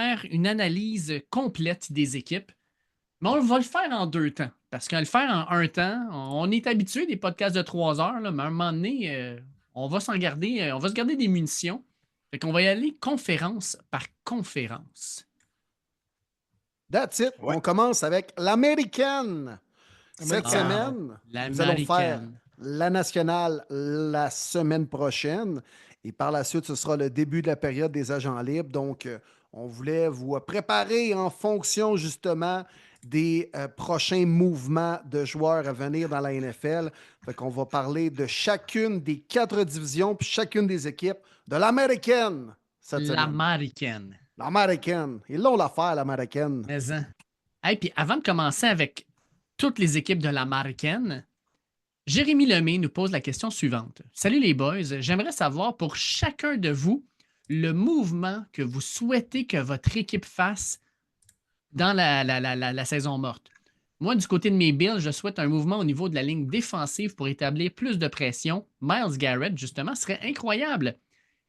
faire une analyse complète des équipes, mais on va le faire en 2 temps. Parce qu'à le faire en un temps, on est habitué des podcasts de 3 heures, là, mais à un moment donné, on va s'en garder, on va se garder des munitions. Fait qu'on va y aller conférence par conférence. That's it. Ouais. On commence avec l'américaine. Cette semaine, nous allons faire L'américaine. la nationale la semaine prochaine. Et par la suite, ce sera le début de la période des agents libres. Donc, on voulait vous préparer en fonction justement des prochains mouvements de joueurs à venir dans la NFL. Fait qu'on va parler de chacune des 4 divisions puis chacune des équipes de l'américaine cette semaine. L'américaine. L'américaine. Ils l'ont l'affaire, l'américaine. Mais hein. Hey, puis avant de commencer avec toutes les équipes de l'américaine, Jérémy Lemay nous pose la question suivante. Salut les boys, j'aimerais savoir pour chacun de vous le mouvement que vous souhaitez que votre équipe fasse dans la saison morte. Moi, du côté de mes Bills, je souhaite un mouvement au niveau de la ligne défensive pour établir plus de pression. Miles Garrett, justement, serait incroyable.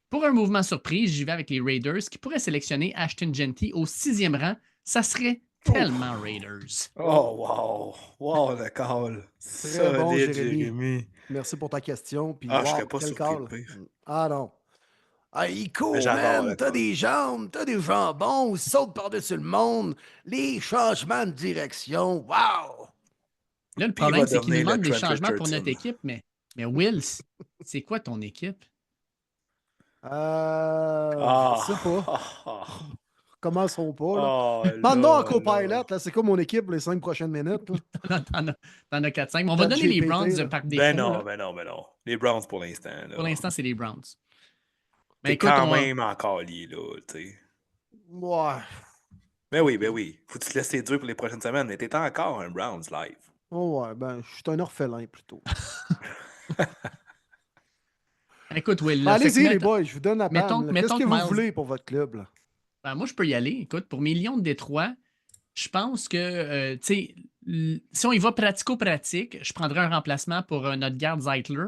Pour un mouvement surprise, j'y vais avec les Raiders qui pourraient sélectionner Ashton Genty au 6e rang. Ça serait tellement Raiders. Oh, wow. Wow, le call. Très bon, Solide, Jérémy. Merci pour ta question. Puis, Ah, je wow, serais pas quel surpris call. de pire. Ah non. Ah, il Mais court, j'adore man. le T'as call. des jambes, t'as des jambons, il saute par-dessus le monde. Les changements de direction. Wow! Là, le Puis il problème, va c'est qu'il nous devenir le demande des Trent changements pour notre Richardson. équipe, mais Will, c'est quoi ton équipe? Je sais pas. Commençons pas, là. Oh Maintenant en là, co-pilot, là. là, c'est comme mon équipe pour les 5 prochaines minutes. Là. T'en as 4-5. Mais on va Chat donner les GPT, Browns là. par Ben défaut. non, Là. ben non, ben non. Les Browns pour l'instant, Pour là. l'instant, c'est les Browns. Mais T'es écoute, quand on va. même encore lié, là, tu sais. Ouais. Ben oui, ben oui. Faut que tu te laisses dur pour les prochaines semaines, mais t'es encore un Browns live. Oh, ouais, ben, je suis un orphelin plutôt. Écoute, Will, Ben, là, fait que allez-y, les boys, je vous donne la palme. Là. Qu'est-ce mettons que que vous Miles. voulez pour votre club? Là? Ben, moi, je peux y aller. Écoute, pour mes Lions de Détroit, je pense que, tu sais, si on y va pratico-pratique, je prendrais un remplacement pour notre garde Zeitler,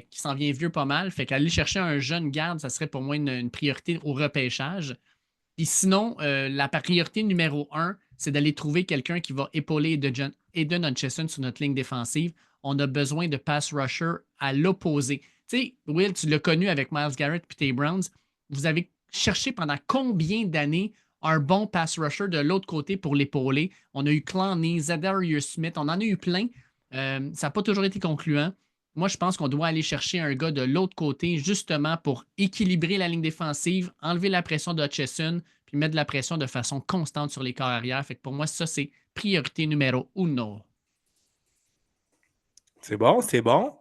qui s'en vient vieux pas mal. Fait qu'aller chercher un jeune garde, ça serait pour moi une priorité au repêchage. Puis sinon, la priorité numéro 1, c'est d'aller trouver quelqu'un qui va épauler Eden Hutchinson sur notre ligne défensive. On a besoin de pass rusher à l'opposé. Tu sais, Will, tu l'as connu avec Miles Garrett et Tay Browns. Vous avez cherché pendant combien d'années un bon pass rusher de l'autre côté pour l'épauler? On a eu Clowney, Zadarius Smith, on en a eu plein. Ça n'a pas toujours été concluant. Moi, je pense qu'on doit aller chercher un gars de l'autre côté, justement pour équilibrer la ligne défensive, enlever la pression de Hutchison, puis mettre de la pression de façon constante sur les corps arrière. Fait que pour moi, ça, c'est priorité numéro 1. C'est bon, c'est bon.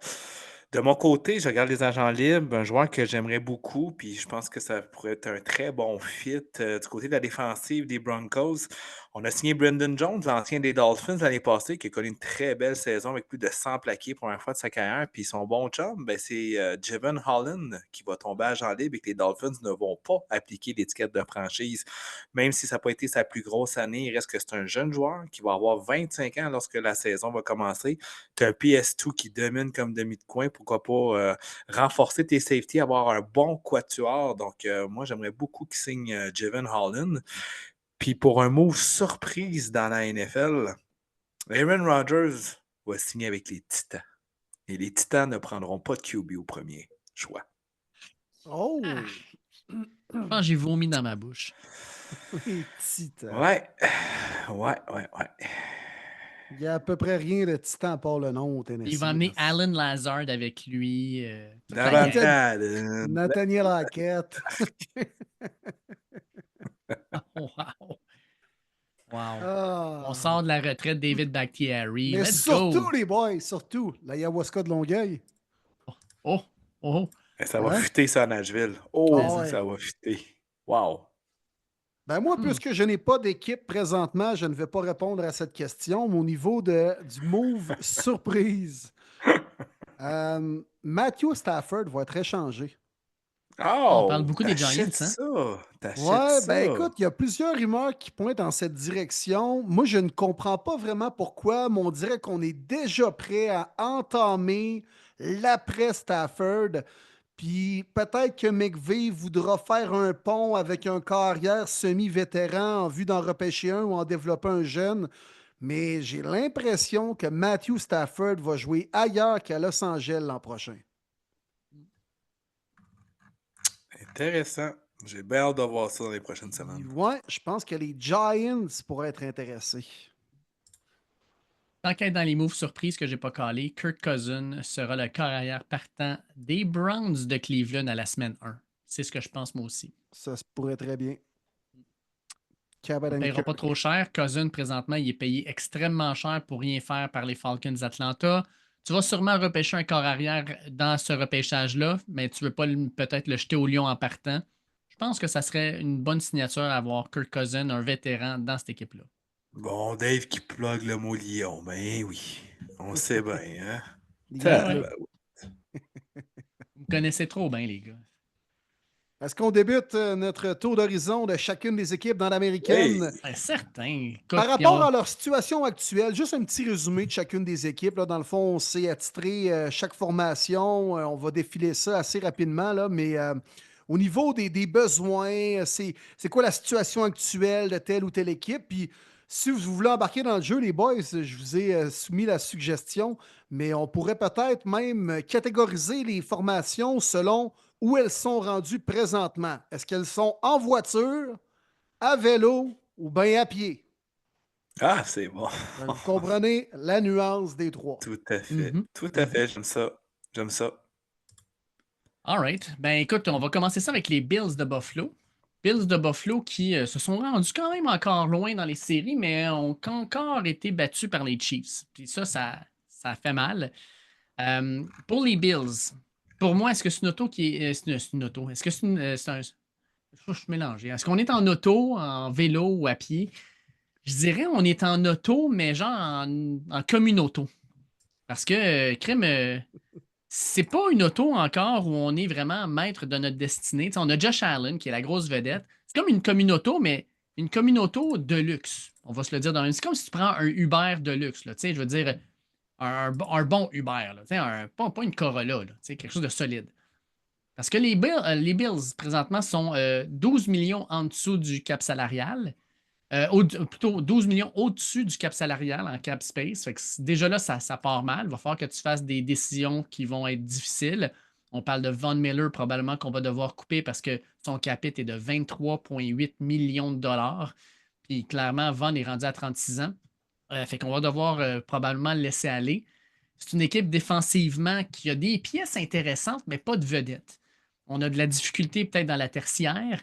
De mon côté, je regarde les agents libres, un joueur que j'aimerais beaucoup, puis je pense que ça pourrait être un très bon fit du côté de la défensive des Broncos. On a signé Brendan Jones, l'ancien des Dolphins l'année passée, qui a connu une très belle saison avec plus de 100 plaqués pour la première fois de sa carrière. Puis son bon chum, ben, c'est Jevon Holland qui va tomber agent libre et que les Dolphins ne vont pas appliquer l'étiquette de franchise. Même si ça n'a pas été sa plus grosse année, il reste que c'est un jeune joueur qui va avoir 25 ans lorsque la saison va commencer. Tu as un PS2 qui domine comme demi de coin. Pourquoi pas renforcer tes safeties, avoir un bon quatuor. Donc, moi, j'aimerais beaucoup qu'il signe Jevon Holland. Puis pour un move surprise dans la NFL, Aaron Rodgers va signer avec les Titans. Et les Titans ne prendront pas de QB au premier choix. Oh! Je pense que j'ai vomi dans ma bouche. Les titans. Ouais. Ouais. Il n'y a à peu près rien de titan à part le nom au Tennessee. Il va amener là. Alan Lazard avec lui. Toute la Davantage. gang. Nathaniel Hackett. Wow. Wow. Ah. On sort de la retraite David Bakhtiari. Mais Let's surtout, go. les boys, surtout, l'ayahuasca de Longueuil. Oh. Ça va Hein? fuiter ça à Nashville. Ah Oh, ouais. ça va fuiter. Wow. Ben moi, puisque je n'ai pas d'équipe présentement, je ne vais pas répondre à cette question. Mais au niveau du move surprise, Matthew Stafford va être échangé. On parle Oh, beaucoup des Giants, t'achètes hein? ça. T'achètes Ouais, ben ça. écoute, il y a plusieurs rumeurs qui pointent dans cette direction. Moi, je ne comprends pas vraiment pourquoi, mais on dirait qu'on est déjà prêt à entamer l'après Stafford. Puis peut-être que McVay voudra faire un pont avec un carrière semi-vétéran en vue d'en repêcher un ou en développer un jeune. Mais j'ai l'impression que Matthew Stafford va jouer ailleurs qu'à Los Angeles l'an prochain. Intéressant. J'ai bien hâte de voir ça dans les prochaines semaines. Ouais, je pense que les Giants pourraient être intéressés. Tant qu'être dans les moves surprises que j'ai pas calé, Kirk Cousins sera le corps arrière partant des Browns de Cleveland à la semaine 1. C'est ce que je pense moi aussi. Ça se pourrait très bien. On ne Cabot payera pas trop cher. Cousins, présentement, il est payé extrêmement cher pour rien faire par les Falcons d'Atlanta. Tu vas sûrement repêcher un corps arrière dans ce repêchage-là, mais tu ne veux pas peut-être le jeter au lion en partant. Je pense que ça serait une bonne signature à avoir Kirk Cousins, un vétéran, dans cette équipe-là. Bon, Dave qui plug le mot lion. Ben oui, on sait bien, hein? Lion Club. Vous me connaissez trop bien, les gars. Est-ce qu'on débute notre tour d'horizon de chacune des équipes dans l'américaine? C'est certain. Écoute, Par puis rapport à leur situation actuelle, juste un petit résumé de chacune des équipes. Là. Dans le fond, on s'est attitré chaque formation. On va défiler ça assez rapidement, là, mais au niveau des besoins, c'est quoi la situation actuelle de telle ou telle équipe? Puis si vous voulez embarquer dans le jeu, les boys, je vous ai soumis la suggestion, mais on pourrait peut-être même catégoriser les formations selon où elles sont rendues présentement. Est-ce qu'elles sont en voiture, à vélo ou bien à pied? Ah, c'est bon. Donc, vous comprenez la nuance des trois. Tout à fait. Mhm. Tout à fait, j'aime ça. J'aime ça. All right. Ben écoute, on va commencer ça avec les Bills de Buffalo. Bills de Buffalo qui se sont rendus quand même encore loin dans les séries, mais ont encore été battus par les Chiefs. Puis ça fait mal. Pour les Bills, pour moi, est-ce que c'est une auto qui est. C'est une auto. Est-ce que c'est une. C'est un. Je suis mélangé. Est-ce qu'on est en auto, en vélo ou à pied? Je dirais on est en auto, mais genre en communauto. Parce que, crime, c'est pas une auto encore où on est vraiment maître de notre destinée. Tu sais, on a Josh Allen, qui est la grosse vedette. C'est comme une communauto, mais une communauto de luxe. On va se le dire dans une. C'est comme si tu prends un Uber de luxe. Là, tu sais, je veux dire, un bon Uber. Là, tu sais, pas une Corolla. Là, tu sais, quelque chose de solide. Parce que les Bills, présentement, sont 12 millions en dessous du cap salarial. Plutôt 12 millions au-dessus du cap salarial en cap space. Fait que déjà là, ça part mal. Il va falloir que tu fasses des décisions qui vont être difficiles. On parle de Von Miller, probablement qu'on va devoir couper parce que son capite est de 23,8 millions de dollars. Puis clairement, Von est rendu à 36 ans. Fait qu'on va devoir probablement le laisser aller. C'est une équipe défensivement qui a des pièces intéressantes, mais pas de vedettes. On a de la difficulté peut-être dans la tertiaire.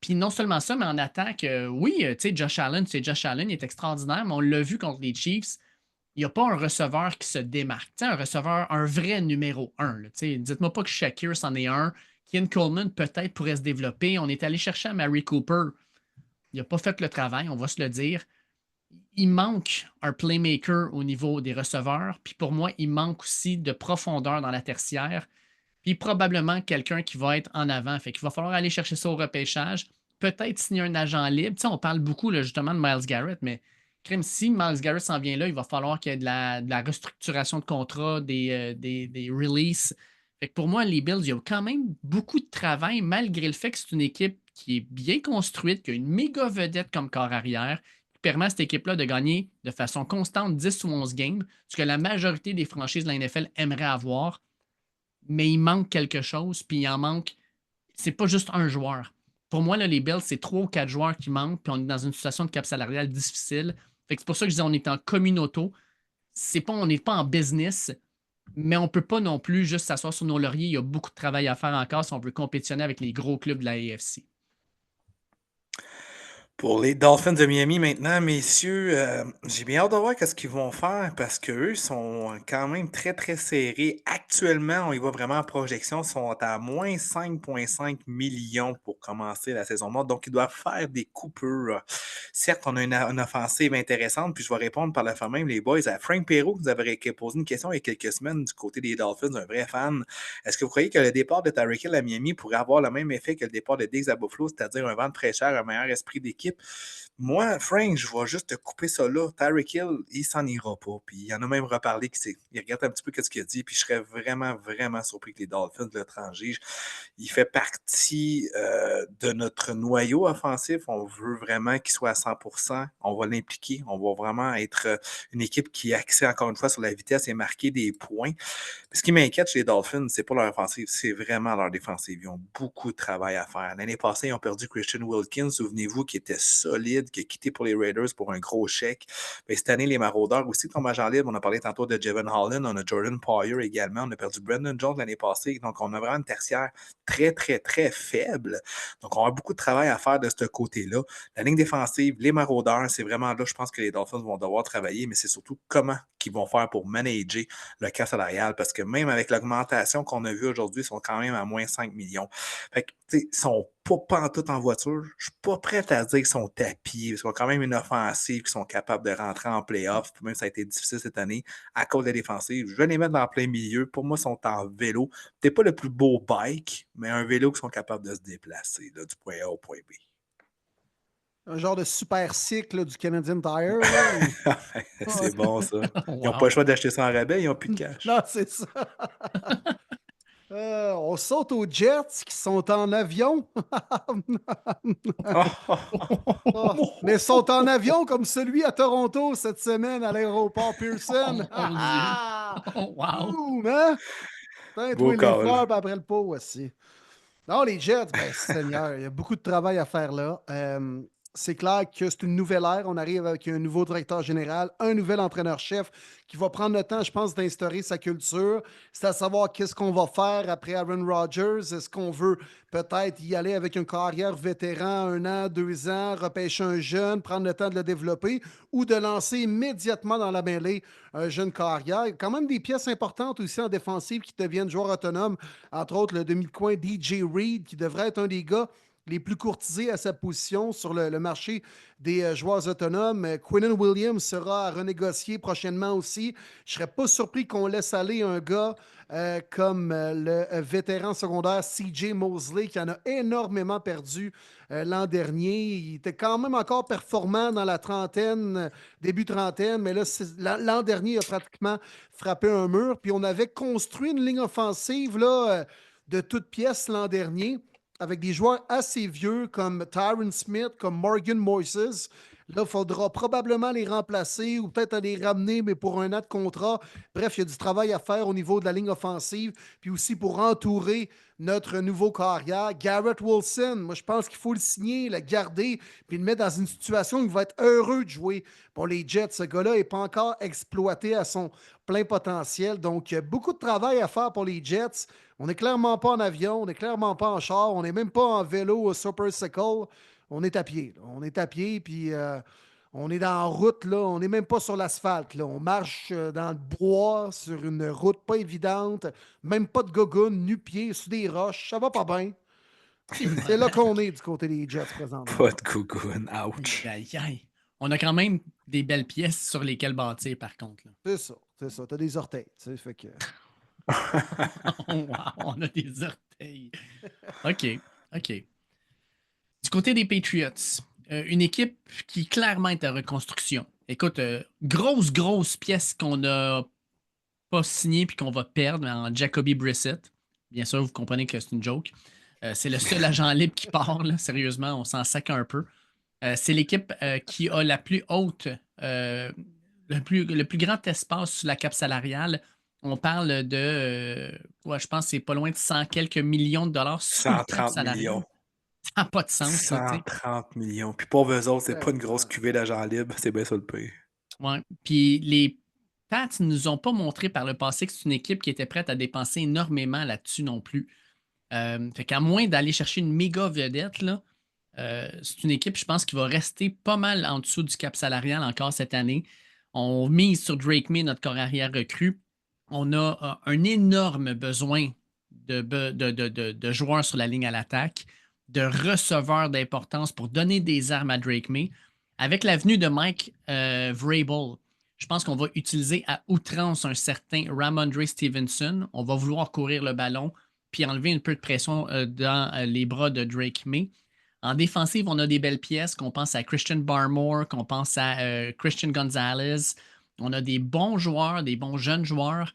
Puis non seulement ça, mais en attaque, oui, tu sais, Josh Allen, il est extraordinaire, mais on l'a vu contre les Chiefs. Il n'y a pas un receveur qui se démarque. Tu sais, un receveur, un vrai numéro un. Là, tu sais, dites-moi pas que Shakir c'en est un. Ken Coleman peut-être pourrait se développer. On est allé chercher à Mary Cooper. Il n'a pas fait le travail, on va se le dire. Il manque un playmaker au niveau des receveurs. Puis pour moi, il manque aussi de profondeur dans la tertiaire. Puis probablement quelqu'un qui va être en avant. Fait qu'il va falloir aller chercher ça au repêchage. Peut-être signer un agent libre. Tu sais, on parle beaucoup là, justement de Myles Garrett, mais crime, si Myles Garrett s'en vient là, il va falloir qu'il y ait de la restructuration de contrat, des releases. Fait que pour moi, les Bills, il y a quand même beaucoup de travail, malgré le fait que c'est une équipe qui est bien construite, qui a une méga vedette comme corps arrière, qui permet à cette équipe-là de gagner de façon constante 10 ou 11 games, ce que la majorité des franchises de la NFL aimeraient avoir, mais il manque quelque chose, puis il en manque. C'est pas juste un joueur. Pour moi, là, les Bills, c'est 3 ou 4 joueurs qui manquent, puis on est dans une situation de cap salarial difficile. Fait que c'est pour ça que je dis on est en communauto. On n'est pas en business, mais on ne peut pas non plus juste s'asseoir sur nos lauriers. Il y a beaucoup de travail à faire encore si on veut compétitionner avec les gros clubs de la AFC. Pour les Dolphins de Miami maintenant, messieurs, j'ai bien hâte de voir qu'est-ce qu'ils vont faire parce qu'eux sont quand même très, très serrés. Actuellement, on y voit vraiment en projection, sont à moins 5,5 millions pour commencer la saison morte. Donc, ils doivent faire des coupures. Certes, on a une offensive intéressante, puis je vais répondre par la fin même, les boys, à Frank Perrault, qui nous avait posé une question il y a quelques semaines du côté des Dolphins, un vrai fan. Est-ce que vous croyez que le départ de Tyreek Hill à Miami pourrait avoir le même effet que le départ de Diggs à Buffalo, c'est-à-dire un vent de fraîcheur, un meilleur esprit d'équipe? équipe. Moi, Frank, je vais juste te couper ça là. Tyreek Hill, il s'en ira pas. Puis il en a même reparlé il regarde un petit peu ce qu'il a dit. Puis je serais vraiment, vraiment surpris que les Dolphins le transigent. Il fait partie de notre noyau offensif. On veut vraiment qu'il soit à 100%. On va l'impliquer. On va vraiment être une équipe qui axée encore une fois sur la vitesse et marquer des points. Ce qui m'inquiète chez les Dolphins, c'est pas leur offensive, c'est vraiment leur défensive. Ils ont beaucoup de travail à faire. L'année passée, ils ont perdu Christian Wilkins, souvenez-vous, qui était solide, qui a quitté pour les Raiders pour un gros chèque. Mais cette année, les Maraudeurs aussi tombent agent libre. On a parlé tantôt de Jevon Holland, on a Jordan Poyer également, on a perdu Brandon Jones l'année passée. Donc, on a vraiment une tertiaire très, très, très faible. Donc, on a beaucoup de travail à faire de ce côté-là. La ligne défensive, les Maraudeurs, c'est vraiment là, je pense que les Dolphins vont devoir travailler, mais c'est surtout comment ils vont faire pour manager le cas salarial, parce que même avec l'augmentation qu'on a vue aujourd'hui, ils sont quand même à moins 5 millions. Fait que, tu sais, ils sont pas pantoute en voiture. Je suis pas prêt à dire qu'ils sont à pied. Ils ont quand même une offensive qui sont capables de rentrer en playoff. Même ça a été difficile cette année à cause de la défensive. Je vais les mettre dans plein milieu. Pour moi, ils sont en vélo. Peut-être pas le plus beau bike, mais un vélo qui sont capables de se déplacer là, du point A au point B. Un genre de super cycle du Canadian Tire. Là. C'est bon, ça. Ils n'ont Wow. pas le choix d'acheter ça en rabais, ils n'ont plus de cash. Non, c'est ça. On saute aux Jets qui sont en avion. Mais sont en avion comme celui à Toronto cette semaine à l'aéroport Pearson. Oh mon Dieu. Oh, wow. Boum, hein? Putain, Beau toi, les call. fleurs, puis après le pot aussi. Non, les Jets, ben, Seigneur, il y a beaucoup de travail à faire là. C'est clair que c'est une nouvelle ère. On arrive avec un nouveau directeur général, un nouvel entraîneur-chef qui va prendre le temps, je pense, d'instaurer sa culture. C'est à savoir qu'est-ce qu'on va faire après Aaron Rodgers. Est-ce qu'on veut peut-être y aller avec une carrière vétéran, 1 an, 2 ans, repêcher un jeune, prendre le temps de le développer ou de lancer immédiatement dans la mêlée un jeune carrière. Il y a quand même des pièces importantes aussi en défensive qui deviennent joueurs autonomes, entre autres le demi-coin DJ Reed, qui devrait être un des gars les plus courtisés à sa position sur le marché des joueurs autonomes. Quinnen Williams sera à renégocier prochainement aussi. Je ne serais pas surpris qu'on laisse aller un gars comme le vétéran secondaire CJ Mosley, qui en a énormément perdu l'an dernier. Il était quand même encore performant dans la trentaine, début trentaine, mais là, l'an dernier, il a pratiquement frappé un mur. Puis on avait construit une ligne offensive là, de toutes pièces l'an dernier, avec des joueurs assez vieux comme Tyron Smith, comme Morgan Moises. Là, il faudra probablement les remplacer ou peut-être les ramener, mais pour 1 an de contrat. Bref, il y a du travail à faire au niveau de la ligne offensive, puis aussi pour entourer notre nouveau carrière. Garrett Wilson, moi, je pense qu'il faut le signer, le garder, puis le mettre dans une situation où il va être heureux de jouer pour les Jets. Ce gars-là n'est pas encore exploité à son plein potentiel. Donc, beaucoup de travail à faire pour les Jets. On n'est clairement pas en avion, on n'est clairement pas en char, on n'est même pas en vélo au Super Cycle. On est à pied. Là. On est à pied, puis on est dans la route, là. On n'est même pas sur l'asphalte. Là. On marche dans le bois, sur une route pas évidente, même pas de gogoune, nu-pied, sur des roches. Ça va pas bien. C'est là qu'on est du côté des Jets présentement. Pas de coucoune, ouch. Aïe, aïe. On a quand même des belles pièces sur lesquelles bâtir, par contre. Là. C'est ça, c'est ça. T'as des orteils, tu sais, fait que... Wow, on a des orteils. OK, OK. Du côté des Patriots, une équipe qui clairement est en reconstruction. Écoute, grosse pièce qu'on n'a pas signée puis qu'on va perdre en Jacoby Brissett. Bien sûr, vous comprenez que c'est une joke. C'est le seul agent libre qui part, là. Sérieusement, on s'en sac un peu. C'est l'équipe qui a la plus haute, le plus grand espace sur la cape salariale. On parle de, je pense que c'est pas loin de 100 quelques millions de dollars sur le cap 130 salarial. millions. Ça n'a pas de sens. Là, 130 millions. Puis pour eux autres, c'est pas une grosse cuvée d'agents libres, c'est bien ça le pire. Ouais. Puis les Pats ne nous ont pas montré par le passé que c'est une équipe qui était prête à dépenser énormément là-dessus non plus. Fait qu'à moins d'aller chercher une méga vedette, là, c'est une équipe, je pense, qui va rester pas mal en dessous du cap salarial encore cette année. On mise sur Drake May, notre corps arrière recrue. On a un énorme besoin de joueurs sur la ligne à l'attaque, de receveurs d'importance pour donner des armes à Drake May. Avec l'avenue de Mike Vrabel, je pense qu'on va utiliser à outrance un certain Ramondre Stevenson. On va vouloir courir le ballon puis enlever un peu de pression dans les bras de Drake May. En défensive, on a des belles pièces, qu'on pense à Christian Barmore, qu'on pense à Christian Gonzalez. On a des bons joueurs, des bons jeunes joueurs.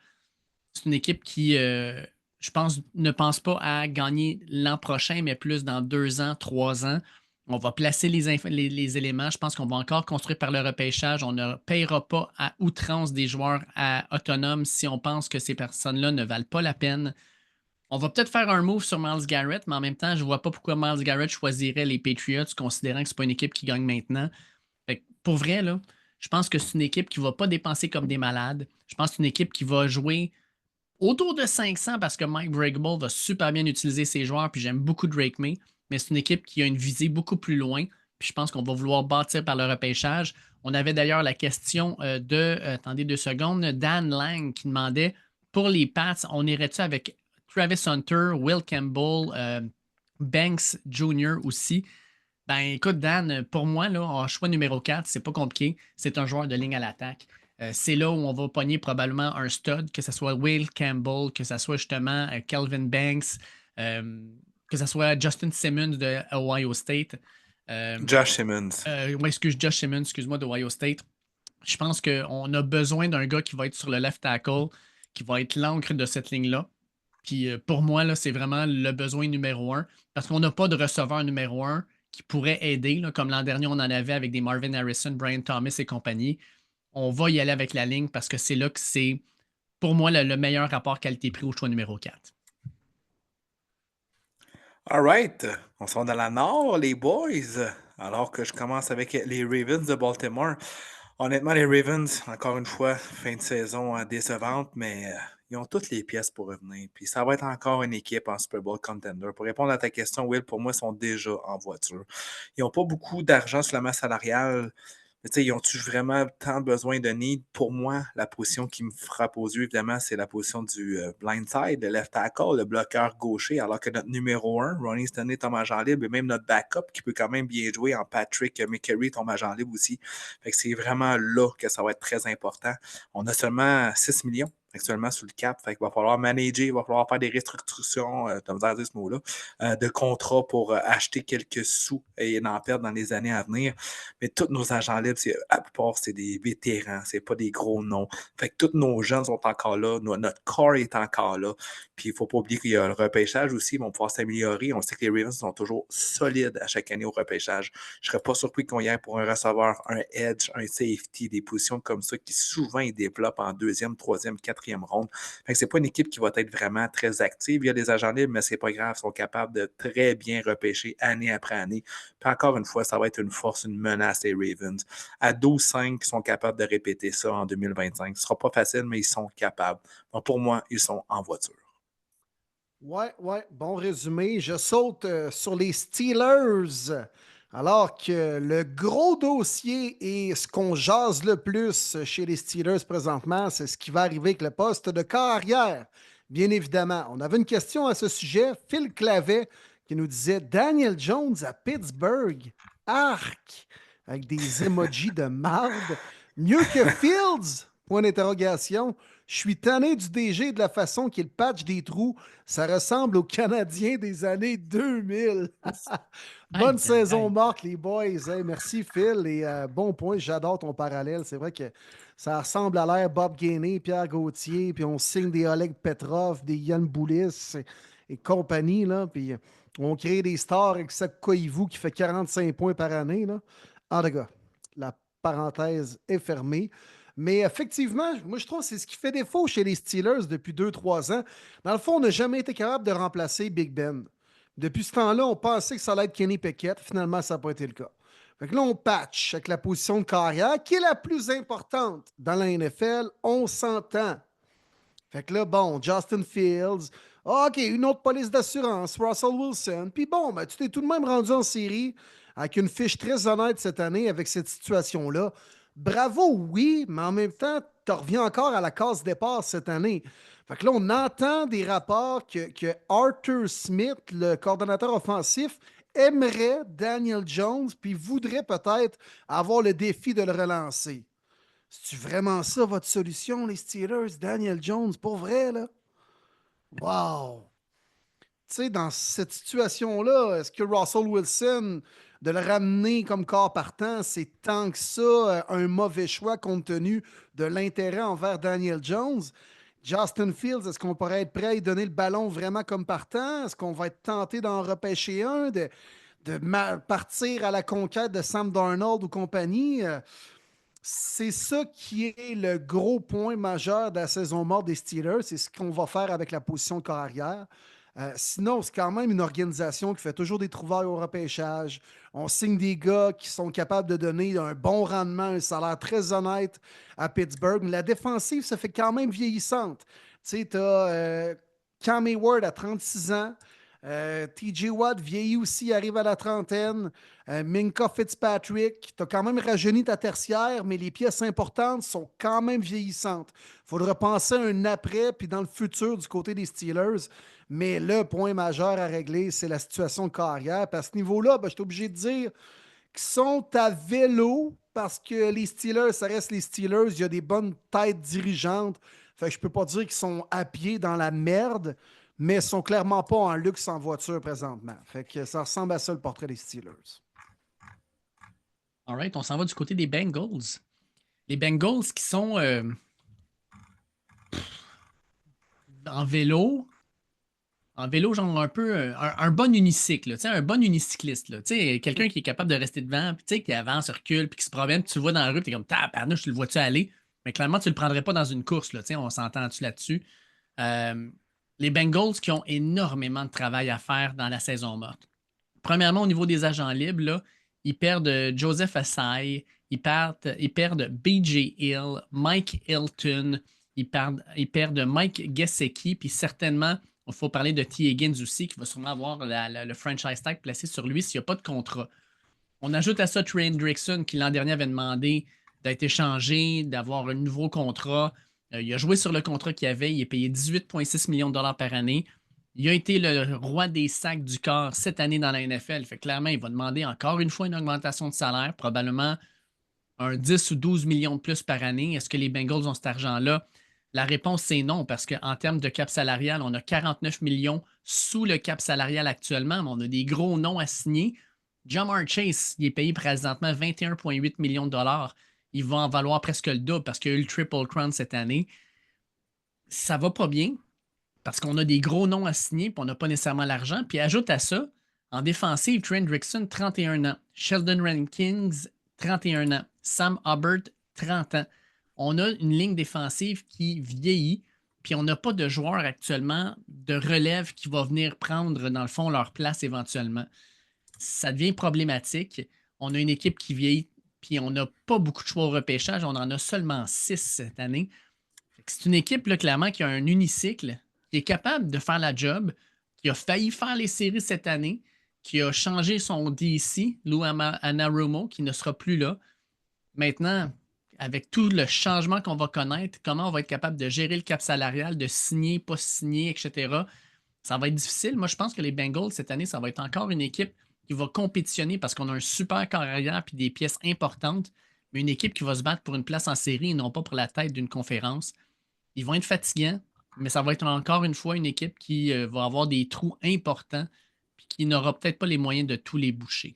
C'est une équipe qui, je pense, ne pense pas à gagner l'an prochain, mais plus dans 2 ans, 3 ans. On va placer les éléments. Je pense qu'on va encore construire par le repêchage. On ne payera pas à outrance des joueurs autonomes si on pense que ces personnes-là ne valent pas la peine. On va peut-être faire un move sur Myles Garrett, mais en même temps, je ne vois pas pourquoi Myles Garrett choisirait les Patriots, considérant que ce n'est pas une équipe qui gagne maintenant. Fait que pour vrai, là, je pense que c'est une équipe qui ne va pas dépenser comme des malades. Je pense que c'est une équipe qui va jouer autour de 500 parce que Mike Vrabel va super bien utiliser ses joueurs, puis j'aime beaucoup Drake May, mais c'est une équipe qui a une visée beaucoup plus loin, puis je pense qu'on va vouloir bâtir par le repêchage. On avait d'ailleurs la question attendez 2 secondes, Dan Lang qui demandait pour les Pats, on irait-tu avec Travis Hunter, Will Campbell, Banks Jr. aussi? Ben écoute, Dan, pour moi, là, en choix numéro 4, c'est pas compliqué. C'est un joueur de ligne à l'attaque. C'est là où on va pogner probablement un stud, que ce soit Will Campbell, que ce soit justement Calvin Banks, euh, que ce soit Justin Simmons de Ohio State. Josh Simmons. Josh Simmons, excuse-moi, de Ohio State. Je pense qu'on a besoin d'un gars qui va être sur le left tackle, qui va être l'encre de cette ligne-là. Puis pour moi, là, c'est vraiment le besoin numéro 1 parce qu'on n'a pas de receveur numéro 1 qui pourrait aider, là, comme l'an dernier, on en avait avec des Marvin Harrison, Brian Thomas et compagnie. On va y aller avec la ligne parce que c'est là que c'est, pour moi, le meilleur rapport qualité-prix au choix numéro 4. All right. On s'en va dans la Nord, les boys. Alors que je commence avec les Ravens de Baltimore. Honnêtement, les Ravens, encore une fois, fin de saison décevante, mais ils ont toutes les pièces pour revenir. Puis ça va être encore une équipe en Super Bowl contender. Pour répondre à ta question, Will, pour moi, ils sont déjà en voiture. Ils n'ont pas beaucoup d'argent sur la masse salariale. Mais tu sais, ils ont-tu vraiment tant besoin de need? Pour moi, la position qui me frappe aux yeux, évidemment, c'est la position du blind side, le left tackle, le bloqueur gaucher, alors que notre numéro 1, Ronnie Stanley, tombe agent libre, et même notre backup, qui peut quand même bien jouer en Patrick McCurry, tombe agent libre aussi. Fait que c'est vraiment là que ça va être très important. On a seulement 6 millions actuellement sous le cap. Fait qu'il va falloir manager, il va falloir faire des restructurations, tu as dit ce mot-là, de contrats pour acheter quelques sous et en perdre dans les années à venir. Mais tous nos agents libres, à la plupart, c'est des vétérans, c'est pas des gros noms. Fait que tous nos jeunes sont encore là, notre corps est encore là. Puis il ne faut pas oublier qu'il y a le repêchage aussi, ils vont pouvoir s'améliorer. On sait que les Ravens sont toujours solides à chaque année au repêchage. Je ne serais pas surpris qu'on y aille pour un receveur, un edge, un safety, des positions comme ça qui souvent ils développent en deuxième, troisième, quatrième ronde. Fait que c'est pas une équipe qui va être vraiment très active. Il y a des agents libres, mais c'est pas grave, ils sont capables de très bien repêcher année après année. Puis encore une fois, ça va être une force, une menace des Ravens. À 12-5, ils sont capables de répéter ça en 2025. Ce ne sera pas facile, mais ils sont capables. Donc pour moi, ils sont en voiture. Ouais, ouais, bon résumé. Je saute sur les Steelers. Alors que le gros dossier et ce qu'on jase le plus chez les Steelers présentement, c'est ce qui va arriver avec le poste de carrière. Bien évidemment, on avait une question à ce sujet. Phil Clavet qui nous disait Daniel Jones à Pittsburgh. Arc! Avec des emojis de marde. Mieux que Fields? Point d'interrogation. Je suis tanné du DG de la façon qu'il patch des trous. Ça ressemble aux Canadiens des années 2000. Bonne Aïe, aïe, saison aïe. morte, les boys. Hey, merci, Phil. Et bon point, j'adore ton parallèle. C'est vrai que ça ressemble à l'air Bob Gainey, Pierre Gauthier, puis on signe des Oleg Petrov, des Yann Boulis et compagnie. Là, puis on crée des stars avec Seb Koivu qui fait 45 points par année. Là. En tout cas, la parenthèse est fermée. Mais effectivement, moi, je trouve que c'est ce qui fait défaut chez les Steelers depuis 2, 3 ans. Dans le fond, on n'a jamais été capable de remplacer Big Ben. Depuis ce temps-là, on pensait que ça allait être Kenny Pickett. Finalement, ça n'a pas été le cas. Fait que là, on patch avec la position de carrière, qui est la plus importante dans la NFL. On s'entend. Fait que là, bon, Justin Fields. OK, une autre police d'assurance, Russell Wilson. Puis bon, ben, tu t'es tout de même rendu en série avec une fiche très honnête cette année avec cette situation-là. Bravo, oui, mais en même temps, tu reviens encore à la case départ cette année. Fait que là, on entend des rapports que Arthur Smith, le coordonnateur offensif, aimerait Daniel Jones, puis voudrait peut-être avoir le défi de le relancer. C'est-tu vraiment ça votre solution, les Steelers? Daniel Jones, pour vrai, là? Wow! Tu sais, dans cette situation-là, est-ce que Russell Wilson, de le ramener comme corps partant, c'est tant que ça un mauvais choix compte tenu de l'intérêt envers Daniel Jones? Justin Fields, est-ce qu'on pourrait être prêt à lui donner le ballon vraiment comme partant? Est-ce qu'on va être tenté d'en repêcher un, de partir à la conquête de Sam Darnold ou compagnie? C'est ça qui est le gros point majeur de la saison morte des Steelers. C'est ce qu'on va faire avec la position de corps arrière. Sinon, c'est quand même une organisation qui fait toujours des trouvailles au repêchage. On signe des gars qui sont capables de donner un bon rendement, un salaire très honnête à Pittsburgh. Mais la défensive, ça fait quand même vieillissante. Tu sais, tu as Cam Hayward à 36 ans. TJ Watt vieillit aussi, arrive à la trentaine. Minka Fitzpatrick, tu as quand même rajeuni ta tertiaire, mais les pièces importantes sont quand même vieillissantes. Il faudra penser à un après, puis dans le futur du côté des Steelers. Mais le point majeur à régler, c'est la situation de carrière. Puis à ce niveau-là, ben, je suis obligé de dire qu'ils sont à vélo parce que les Steelers, ça reste les Steelers. Il y a des bonnes têtes dirigeantes. Fait que je peux pas dire qu'ils sont à pied dans la merde, mais ils sont clairement pas en luxe en voiture présentement. Fait que ça ressemble à ça le portrait des Steelers. All right, on s'en va du côté des Bengals. Les Bengals qui sont en vélo. En vélo, genre un peu un bon unicycle, là, un bon unicycliste. Là, quelqu'un qui est capable de rester devant, puis qui avance, recule, puis qui se promène, puis tu le vois dans la rue, puis tu es comme tabarnouche, tu le vois-tu aller? Mais clairement, tu ne le prendrais pas dans une course. Là, on s'entend-tu là-dessus? Les Bengals qui ont énormément de travail à faire dans la saison morte. Premièrement, au niveau des agents libres, là, ils perdent Joseph Asai, ils perdent B.J. Hill, Mike Hilton, ils perdent Mike Gesicki, puis certainement, il faut parler de T. Higgins aussi, qui va sûrement avoir le franchise tag placé sur lui s'il n'y a pas de contrat. On ajoute à ça Trey Hendrickson, qui l'an dernier avait demandé d'être échangé, d'avoir un nouveau contrat. Il a joué sur le contrat qu'il avait, il est payé 18,6 millions de dollars par année. Il a été le roi des sacs du corps cette année dans la NFL. Fait clairement, il va demander encore une fois une augmentation de salaire, probablement un 10 ou 12 millions de plus par année. Est-ce que les Bengals ont cet argent-là? La réponse, c'est non, parce qu'en termes de cap salarial, on a 49 millions sous le cap salarial actuellement, mais on a des gros noms à signer. Jamar Chase, il est payé présentement 21,8 millions de dollars. Il va en valoir presque le double parce qu'il y a eu le Triple Crown cette année. Ça va pas bien parce qu'on a des gros noms à signer et on n'a pas nécessairement l'argent. Puis ajoute à ça, en défensive, Trent Rickson, 31 ans. Sheldon Rankins, 31 ans. Sam Hubbard, 30 ans. On a une ligne défensive qui vieillit, puis on n'a pas de joueur actuellement de relève qui va venir prendre, dans le fond, leur place éventuellement. Ça devient problématique. On a une équipe qui vieillit, puis on n'a pas beaucoup de choix au repêchage. On en a seulement 6 cette année. C'est une équipe, là, clairement, qui a un unicycle, qui est capable de faire la job, qui a failli faire les séries cette année, qui a changé son DC, Lou Anarumo, qui ne sera plus là. Maintenant, avec tout le changement qu'on va connaître, comment on va être capable de gérer le cap salarial, de signer, pas signer, etc., ça va être difficile. Moi, je pense que les Bengals, cette année, ça va être encore une équipe qui va compétitionner parce qu'on a un super corps arrière et des pièces importantes, mais une équipe qui va se battre pour une place en série et non pas pour la tête d'une conférence. Ils vont être fatigants, mais ça va être encore une fois une équipe qui va avoir des trous importants et qui n'aura peut-être pas les moyens de tous les boucher.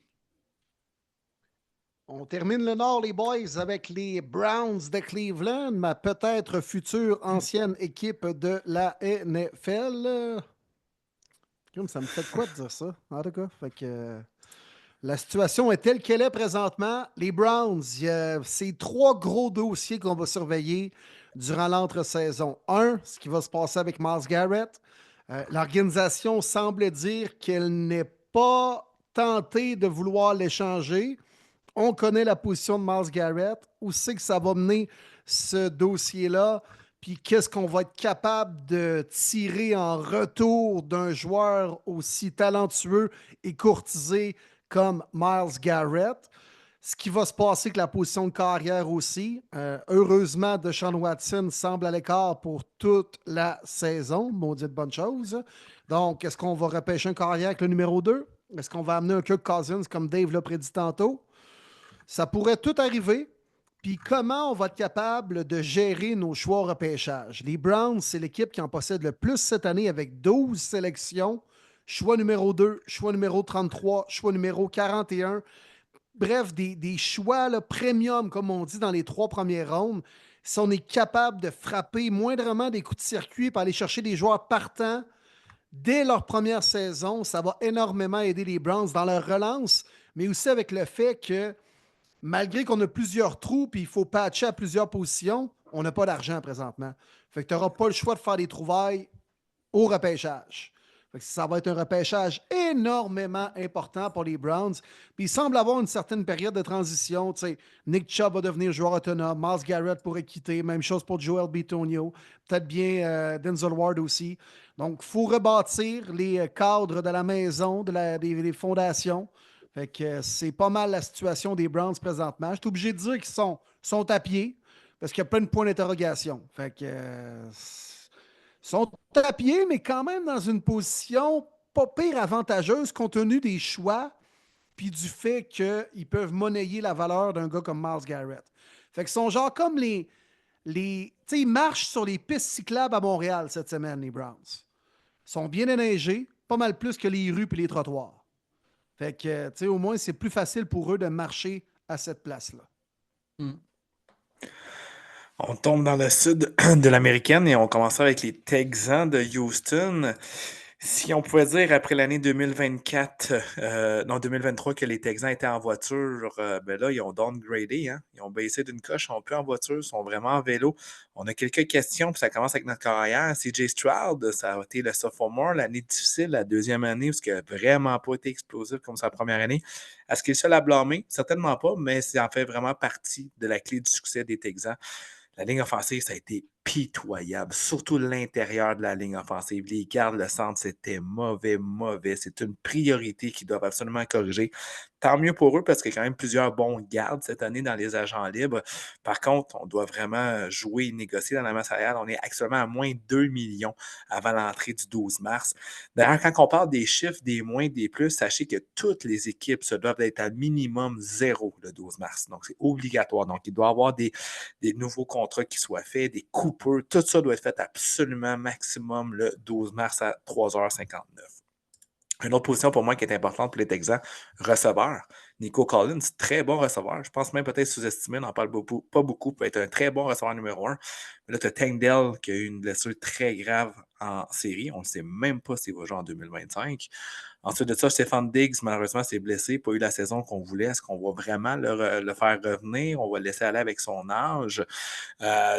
On termine le Nord, les boys, avec les Browns de Cleveland, ma peut-être future ancienne équipe de la NFL. Ça me fait de quoi de dire ça, en tout cas. Fait que, la situation est telle qu'elle est présentement. Les Browns, c'est 3 gros dossiers qu'on va surveiller durant l'entre-saison. Un, ce qui va se passer avec Myles Garrett. L'organisation semble dire qu'elle n'est pas tentée de vouloir l'échanger. On connaît la position de Myles Garrett. Où c'est que ça va mener ce dossier-là? Puis qu'est-ce qu'on va être capable de tirer en retour d'un joueur aussi talentueux et courtisé comme Myles Garrett? Ce qui va se passer avec la position de carrière aussi. Heureusement, Deshaun Watson semble à l'écart pour toute la saison. Maudite bonne chose. Donc, est-ce qu'on va repêcher un carrière avec le numéro 2? Est-ce qu'on va amener un Kirk Cousins comme Dave l'a prédit tantôt? Ça pourrait tout arriver. Puis comment on va être capable de gérer nos choix au repêchage? Les Browns, c'est l'équipe qui en possède le plus cette année avec 12 sélections. choix numéro 2, choix numéro 33, choix numéro 41. Bref, des choix là, premium, comme on dit, dans les 3 premières rondes. Si on est capable de frapper moindrement des coups de circuit pour aller chercher des joueurs partants dès leur première saison, ça va énormément aider les Browns dans leur relance, mais aussi avec le fait que malgré qu'on a plusieurs trous et il faut patcher à plusieurs positions, on n'a pas d'argent présentement. Fait que tu n'auras pas le choix de faire des trouvailles au repêchage. Fait que ça va être un repêchage énormément important pour les Browns. Puis il semble avoir une certaine période de transition. Tu sais, Nick Chubb va devenir joueur autonome, Myles Garrett pourrait quitter, même chose pour Joel Bitonio, peut-être bien Denzel Ward aussi. Donc, il faut rebâtir les cadres de la maison, des fondations. Fait que c'est pas mal la situation des Browns présentement. Je suis obligé de dire qu'ils sont à pied parce qu'il y a plein de points d'interrogation. Fait que sont à pied, mais quand même dans une position pas pire avantageuse compte tenu des choix puis du fait qu'ils peuvent monnayer la valeur d'un gars comme Myles Garrett. Fait qu'ils sont genre comme tu sais, ils marchent sur les pistes cyclables à Montréal cette semaine, les Browns. Ils sont bien enneigés, pas mal plus que les rues et les trottoirs. Fait que, tu sais, au moins, c'est plus facile pour eux de marcher à cette place-là. Hmm. On tombe dans le sud de l'américaine et on commence avec les Texans de Houston. Si on pouvait dire après l'année 2024, non 2023 que les Texans étaient en voiture, ben là, ils ont downgradé, hein? Ils ont baissé d'une coche, ils sont plus en voiture, ils sont vraiment en vélo. On a quelques questions, puis ça commence avec notre carrière. CJ Stroud, ça a été le sophomore, l'année difficile, la deuxième année, parce qu'il n'a vraiment pas été explosif comme sa première année. Est-ce qu'il est seul à blâmer? Certainement pas, mais ça en fait vraiment partie de la clé du succès des Texans. La ligne offensive, ça a été pitoyable, surtout l'intérieur de la ligne offensive. Les gardes, le centre, c'était mauvais, mauvais. C'est une priorité qu'ils doivent absolument corriger. Tant mieux pour eux parce qu'il y a quand même plusieurs bons gardes cette année dans les agents libres. Par contre, on doit vraiment jouer et négocier dans la masse salariale. On est actuellement à moins 2 millions avant l'entrée du 12 mars. D'ailleurs, quand on parle des chiffres, des moins, des plus, sachez que toutes les équipes se doivent être à minimum 0 le 12 mars. Donc, c'est obligatoire. Donc, il doit y avoir des nouveaux contrats qui soient faits, des coupures. Tout ça doit être fait absolument maximum le 12 mars à 3h59. Une autre position pour moi qui est importante pour les Texans, receveur. Nico Collins, très bon receveur. Je pense même peut-être sous-estimé, on n'en parle pas beaucoup, peut être un très bon receveur numéro 1. Mais là, tu as Tank Dell qui a eu une blessure très grave en série. On ne sait même pas s'il va jouer en 2025. Ensuite de ça, Stéphane Diggs, malheureusement, s'est blessé, pas eu la saison qu'on voulait. Est-ce qu'on va vraiment le faire revenir? On va le laisser aller avec son âge.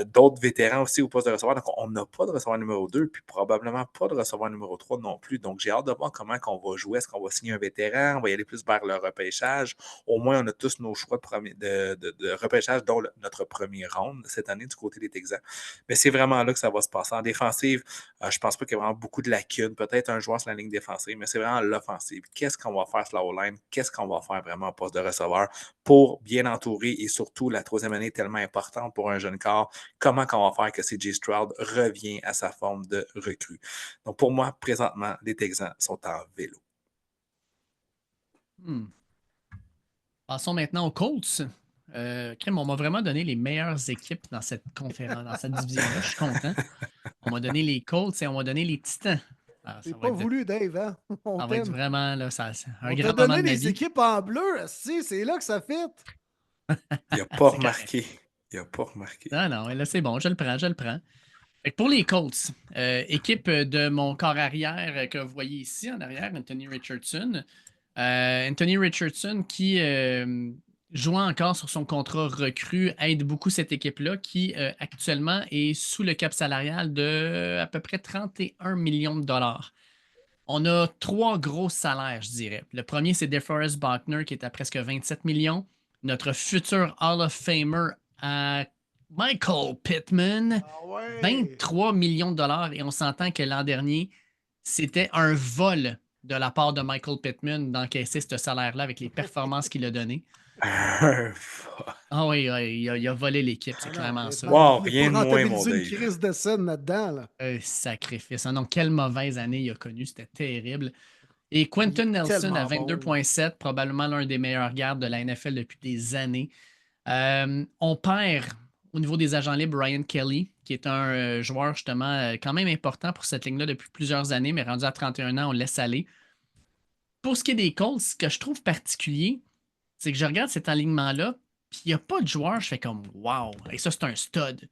D'autres vétérans aussi au poste de receveur. Donc, on n'a pas de receveur numéro 2, puis probablement pas de receveur numéro 3 non plus. Donc, j'ai hâte de voir comment on va jouer. Est-ce qu'on va signer un vétéran? On va y aller plus vers le repêchage. Au moins, on a tous nos choix de repêchage, dont notre premier round cette année du côté des Texans. Mais c'est vraiment là que ça va se passer. En défensive, je ne pense pas qu'il y a vraiment beaucoup de lacunes. Peut-être un joueur sur la ligne défensive, mais c'est vraiment l'offensive. Qu'est-ce qu'on va faire sur la O-line? Qu'est-ce qu'on va faire vraiment en poste de receveur pour bien entourer et surtout la troisième année est tellement importante pour un jeune corps? Comment on va faire que CJ Stroud revient à sa forme de recrue? Donc pour moi, présentement, les Texans sont en vélo. Passons maintenant aux Colts. On m'a vraiment donné les meilleures équipes dans cette conférence, dans cette division-là. Je suis content. On m'a donné les Colts et on m'a donné les Titans. Alors, C'est pas voulu, Dave, hein? On ça va être t'aime. vraiment là, un On grand t'a moment donné de ma les vie. équipes en bleu, c'est là que ça fit. Il n'a pas C'est remarqué. Il n'a pas remarqué. Non, là, c'est bon, je le prends. Fait que pour les Colts, équipe de mon corps arrière que vous voyez ici en arrière, Anthony Richardson. Anthony Richardson qui, jouant encore sur son contrat recru, aide beaucoup cette équipe-là qui actuellement est sous le cap salarial de à peu près 31 millions de dollars. On a 3 gros salaires, je dirais. Le premier, c'est DeForest Buckner qui est à presque 27 millions. Notre futur Hall of Famer à Michael Pittman, Ah ouais. 23 millions de dollars. Et on s'entend que l'an dernier, c'était un vol de la part de Michael Pittman d'encaisser ce salaire-là avec les performances qu'il a données. Ah oui, il a volé l'équipe, c'est clairement ça. Wow, Il rien n'a de pas moins, mon rentabilisé une Dave. crise de scène là-dedans. Là. Sacrifice. Ah non, quelle mauvaise année il a connue, c'était terrible. Et Quentin Il est Nelson à tellement 22,7, probablement l'un des meilleurs gardes de la NFL depuis des années. On perd au niveau des agents libres Ryan Kelly, qui est un joueur justement quand même important pour cette ligne-là depuis plusieurs années, mais rendu à 31 ans, on le laisse aller. pour ce qui est des Colts, ce que je trouve particulier, c'est que je regarde cet alignement-là, puis il n'y a pas de joueur, je fais comme wow, et ça, c'est un stud.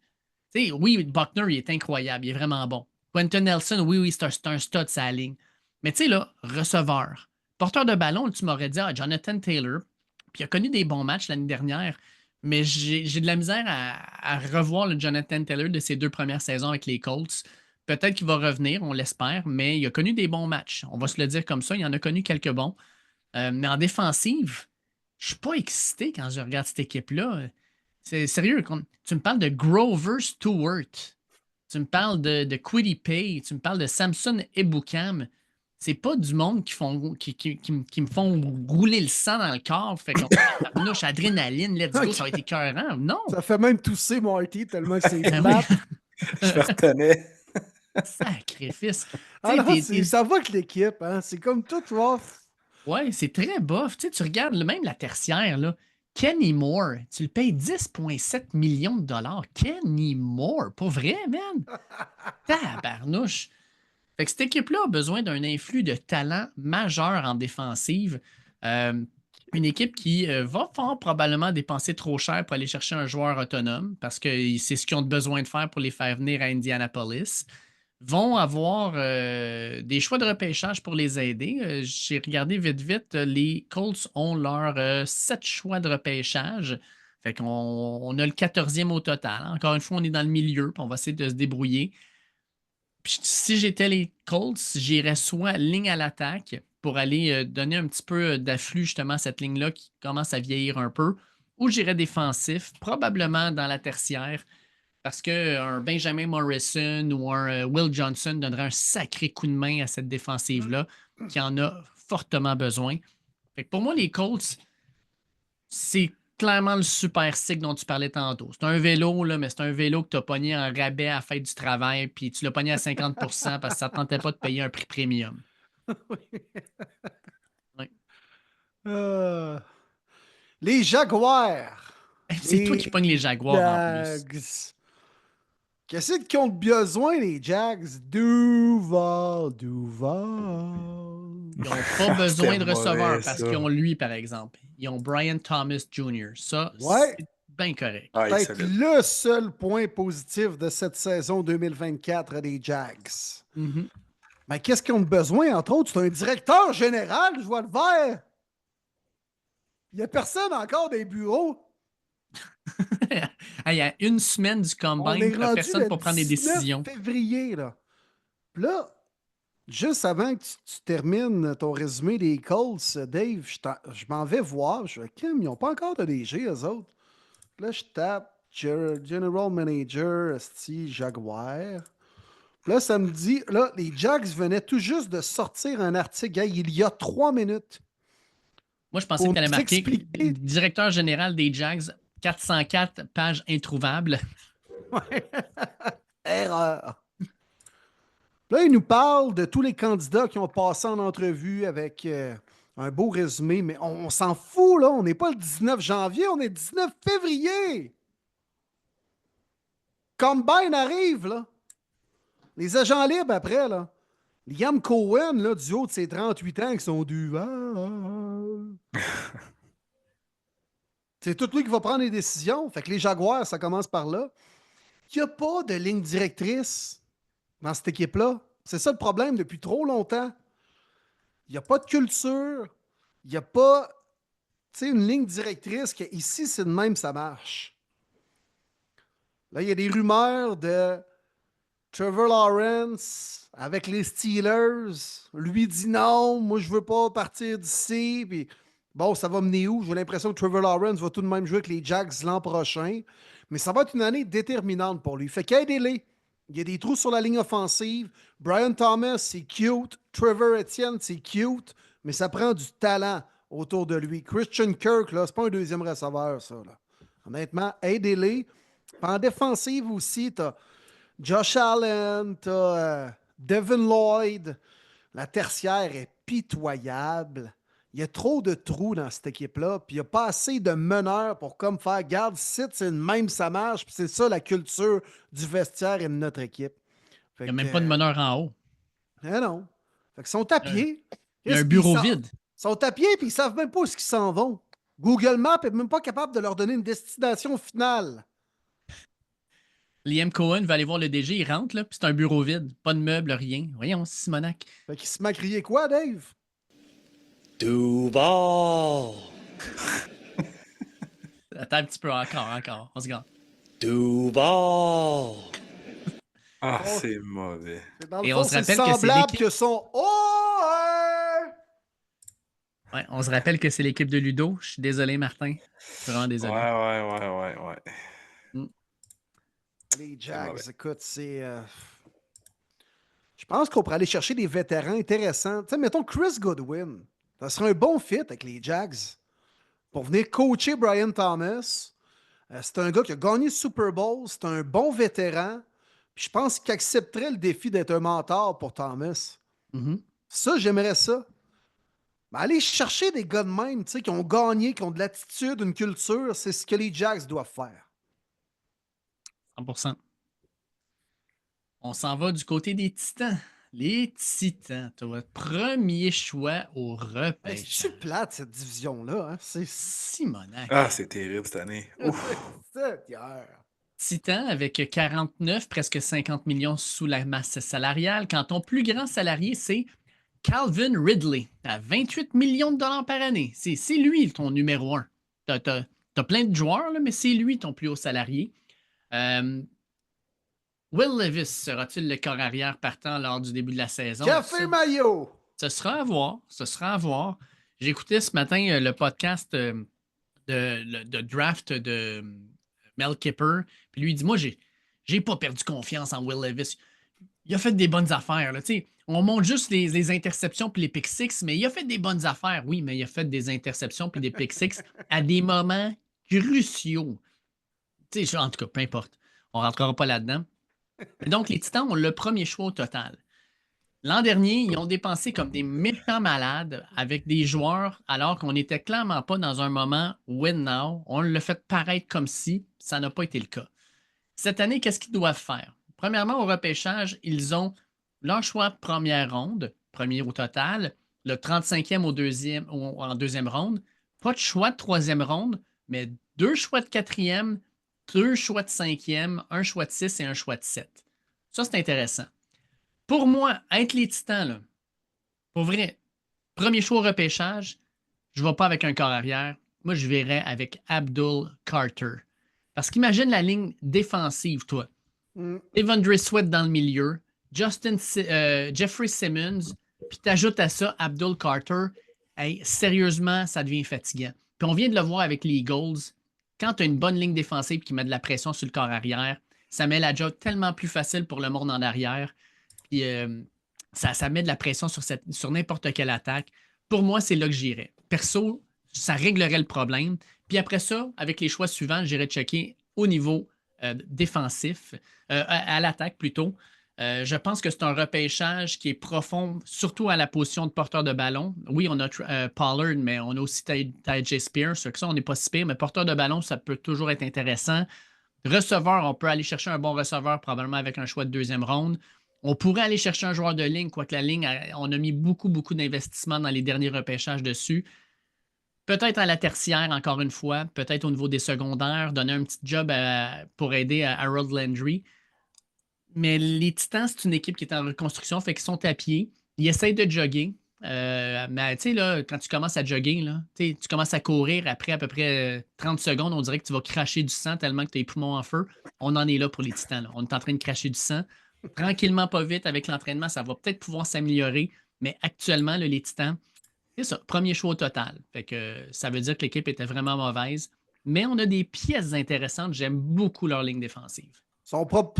Tu sais, oui, Buckner, il est incroyable, il est vraiment bon. Quentin Nelson, oui, c'est un stud, ça ligne. Mais tu sais, là, receveur, porteur de ballon, tu m'aurais dit, Jonathan Taylor, puis il a connu des bons matchs l'année dernière, mais j'ai de la misère à revoir le Jonathan Taylor de ses 2 premières saisons avec les Colts. Peut-être qu'il va revenir, on l'espère, mais il a connu des bons matchs. On va se le dire comme ça, il en a connu quelques bons. Mais en défensive, je suis pas excité quand je regarde cette équipe-là. C'est sérieux. Tu me parles de Grover Stewart. Tu me parles de Kwity Paye. Tu me parles de Samson Ebukam. C'est pas du monde qui me font rouler le sang dans le corps. Fait qu'on tabarnouche, adrénaline, let's go, ça va être écœurant. Non! Ça fait même tousser Marty tellement que c'est Ben plate. Je me retenais. Sacrifice. Ah non, T'sais, ça va que l'équipe, hein? C'est comme tout rough. Ouais, c'est très bof. Tu regardes même la tertiaire, là. Kenny Moore, tu le payes 10,7 millions de dollars. Kenny Moore, pas vrai, man? Tabarnouche. Fait que cette équipe-là a besoin d'un influx de talent majeur en défensive. Une équipe qui va fort probablement dépenser trop cher pour aller chercher un joueur autonome parce que c'est ce qu'ils ont besoin de faire pour les faire venir à Indianapolis. Vont avoir des choix de repêchage pour les aider. J'ai regardé vite, vite. Les Colts ont leurs 7 choix de repêchage. Fait qu'on on a le 14e au total. Encore une fois, on est dans le milieu, puis on va essayer de se débrouiller. Puis si j'étais les Colts, j'irais soit ligne à l'attaque pour aller donner un petit peu d'afflux justement à cette ligne-là qui commence à vieillir un peu, ou j'irais défensif, probablement dans la tertiaire, parce qu'un Benjamin Morrison ou un Will Johnson donnerait un sacré coup de main à cette défensive-là qui en a fortement besoin. Fait que pour moi, les Colts, c'est clairement le super cycle dont tu parlais tantôt. C'est un vélo, là, mais c'est un vélo que tu as pogné en rabais à la fête du travail, puis tu l'as pogné à 50 parce que ça ne tentait pas de payer un prix premium. Ouais. Euh, les Jaguars. C'est toi qui pognes les Jaguars en plus. Jags. Qu'est-ce qu'ils ont besoin, les Jags? Duval. Ils n'ont pas besoin C'était de receveur mauvais, parce ça. qu'ils ont lui, par exemple. Ils ont Brian Thomas Jr. Ça, Ouais. c'est bien correct. Ah, il est Peut-être solide. le seul point positif de cette saison 2024 des Jags. Mhm. Mais qu'est-ce qu'ils ont besoin, entre autres? C'est un directeur général, je vois le vert. Il n'y a personne encore des bureaux. Il y a une semaine du On combine, est tu n'as rendu personne le pour prendre des 19 décisions. février, là. Puis là, juste avant que tu termines ton résumé des Colts, Dave, je m'en vais voir. Je fais, Kim, ils n'ont pas encore de DG, eux autres. Puis là, je tape General Manager, Sti Jaguar. Puis là, ça me dit, là, les Jags venaient tout juste de sortir un article, il y a 3 minutes, Moi, je pensais pour que tu allais nous marquer expliquer. directeur général des Jags, 404 pages introuvables. Erreur. Là, il nous parle de tous les candidats qui ont passé en entrevue avec un beau résumé, mais on s'en fout, là. On n'est pas le 19 janvier, on est le 19 février. Combine arrive, là. Les agents libres après, là. Liam Cohen, là, du haut de ses 38 ans, qui sont du c'est tout lui qui va prendre les décisions. Fait que les Jaguars, ça commence par là. Il n'y a pas de ligne directrice dans cette équipe-là. C'est ça le problème depuis trop longtemps. Il n'y a pas de culture. Il n'y a pas une ligne directrice que ici, c'est de même, ça marche. Là, il y a des rumeurs de Trevor Lawrence avec les Steelers. Lui dit non, moi, je veux pas partir d'ici. Puis, bon, ça va mener où? J'ai l'impression que Trevor Lawrence va tout de même jouer avec les Jags l'an prochain. Mais ça va être une année déterminante pour lui. Fait qu'aidez-les. Il y a des trous sur la ligne offensive. Brian Thomas, c'est cute. Trevor Etienne, c'est cute. Mais ça prend du talent autour de lui. Christian Kirk, là, c'est pas un deuxième receveur, ça. Là. Honnêtement, aidez-les. Puis en défensive aussi, t'as Josh Allen, t'as Devin Lloyd. La tertiaire est pitoyable. Il y a trop de trous dans cette équipe-là, puis il n'y a pas assez de meneurs pour comme faire garde, c'est le même, ça marche, puis c'est ça la culture du vestiaire et de notre équipe. Il Fait n'y a que, même pas de meneur en haut. non. Fait qu'ils sont à Euh, pied. Il y a un Chris, bureau ils vide. sont à pied puis ils savent même pas où ils s'en vont. Google Maps est même pas capable de leur donner une destination finale. Liam Cohen va aller voir le DG, il rentre, là, puis c'est un bureau vide. Pas de meubles, rien. Voyons, Simonac. Fait qu'ils se met à crier quoi, Dave? Duval. Attends un petit peu, encore. On se garde. Duval. Ah, Oh, c'est mauvais. Dans le Et on fond, se c'est rappelle que c'est semblable l'équipe. que son Oh! Ouais, on se rappelle que c'est l'équipe de Ludo. Je suis désolé, Martin. Je suis vraiment désolé. Ouais. Mm. Les C'est Jags, mauvais. écoute, je pense qu'on pourrait aller chercher des vétérans intéressants. Tu sais, mettons Chris Goodwin. Ça serait un bon fit avec les Jags pour venir coacher Brian Thomas. C'est un gars qui a gagné le Super Bowl. C'est un bon vétéran. Puis je pense qu'il accepterait le défi d'être un mentor pour Thomas. Mhm. Ça, j'aimerais ça. Mais aller chercher des gars de même, tu sais, qui ont gagné, qui ont de l'attitude, une culture, c'est ce que les Jags doivent faire. 100%. On s'en va du côté des Titans. Les Titans, tu as votre premier choix au Hey, repêchage. c'est plate, cette division-là. Hein? C'est Simonac. Ah, c'est terrible cette année. Ouf. cette hier. Titan avec 49, presque 50 millions sous la masse salariale, quand ton plus grand salarié, c'est Calvin Ridley, à 28 millions de dollars par année. C'est lui ton numéro un. T'as plein de joueurs, là, mais c'est lui ton plus haut salarié. Will Levis sera-t-il le corps arrière partant lors du début de la saison? Café Mayo! Ce sera à voir. Ce sera à voir. J'ai écouté ce matin le podcast de draft de Mel Kipper. Puis lui, il dit moi, j'ai pas perdu confiance en Will Levis. Il a fait des bonnes affaires. Là. On montre juste les interceptions puis les pick six, mais il a fait des bonnes affaires. Oui, mais il a fait des interceptions puis des pick six à des moments cruciaux. En tout cas, peu importe. On ne rentrera pas là-dedans. Et donc, les Titans ont le premier choix au total. L'an dernier, ils ont dépensé comme des méchants malades avec des joueurs alors qu'on n'était clairement pas dans un moment win now. On l'a fait paraître comme si ça n'a pas été le cas. Cette année, qu'est-ce qu'ils doivent faire? Premièrement, au repêchage, ils ont leur choix de première ronde, premier au total, le 35e en deuxième ronde, pas de choix de troisième ronde, mais deux choix de quatrième, deux choix de cinquième, un choix de 6 et un choix de 7. Ça, c'est intéressant. Pour moi, être les Titans, là, pour vrai, premier choix au repêchage, je ne vais pas avec un corps arrière. Moi, je verrais avec Abdul Carter. Parce qu'imagine la ligne défensive, toi. Mm. Evandre Sweat dans le milieu, Jeffrey Simmons, puis t'ajoutes à ça Abdul Carter. Hey, sérieusement, ça devient fatigant. Puis on vient de le voir avec les Eagles. Quand tu as une bonne ligne défensive qui met de la pression sur le corps arrière, ça met la job tellement plus facile pour le monde en arrière. Puis ça met de la pression sur n'importe quelle attaque. Pour moi, c'est là que j'irais. Perso, ça réglerait le problème. Puis après ça, avec les choix suivants, j'irais checker au niveau défensif, à l'attaque plutôt. Je pense que c'est un repêchage qui est profond, surtout à la position de porteur de ballon. Oui, on a Pollard, mais on a aussi Ty Spears. Ça, on n'est pas si pire, mais porteur de ballon, ça peut toujours être intéressant. Receveur, on peut aller chercher un bon receveur, probablement avec un choix de deuxième ronde. On pourrait aller chercher un joueur de ligne, quoique la ligne, on a mis beaucoup d'investissements dans les derniers repêchages dessus. Peut-être à la tertiaire, encore une fois, peut-être au niveau des secondaires, donner un petit job pour aider à Harold Landry. Mais les Titans, c'est une équipe qui est en reconstruction, fait qu'ils sont à pied. Ils essayent de jogger. Mais tu sais, là, quand tu commences à jogger, là, tu commences à courir après à peu près 30 secondes, on dirait que tu vas cracher du sang tellement que tu as les poumons en feu. On en est là pour les Titans. Là. On est en train de cracher du sang. Tranquillement, pas vite, avec l'entraînement, ça va peut-être pouvoir s'améliorer. Mais actuellement, là, les Titans, c'est ça, premier choix au total. Fait que ça veut dire que l'équipe était vraiment mauvaise. Mais on a des pièces intéressantes. J'aime beaucoup leur ligne défensive. Ils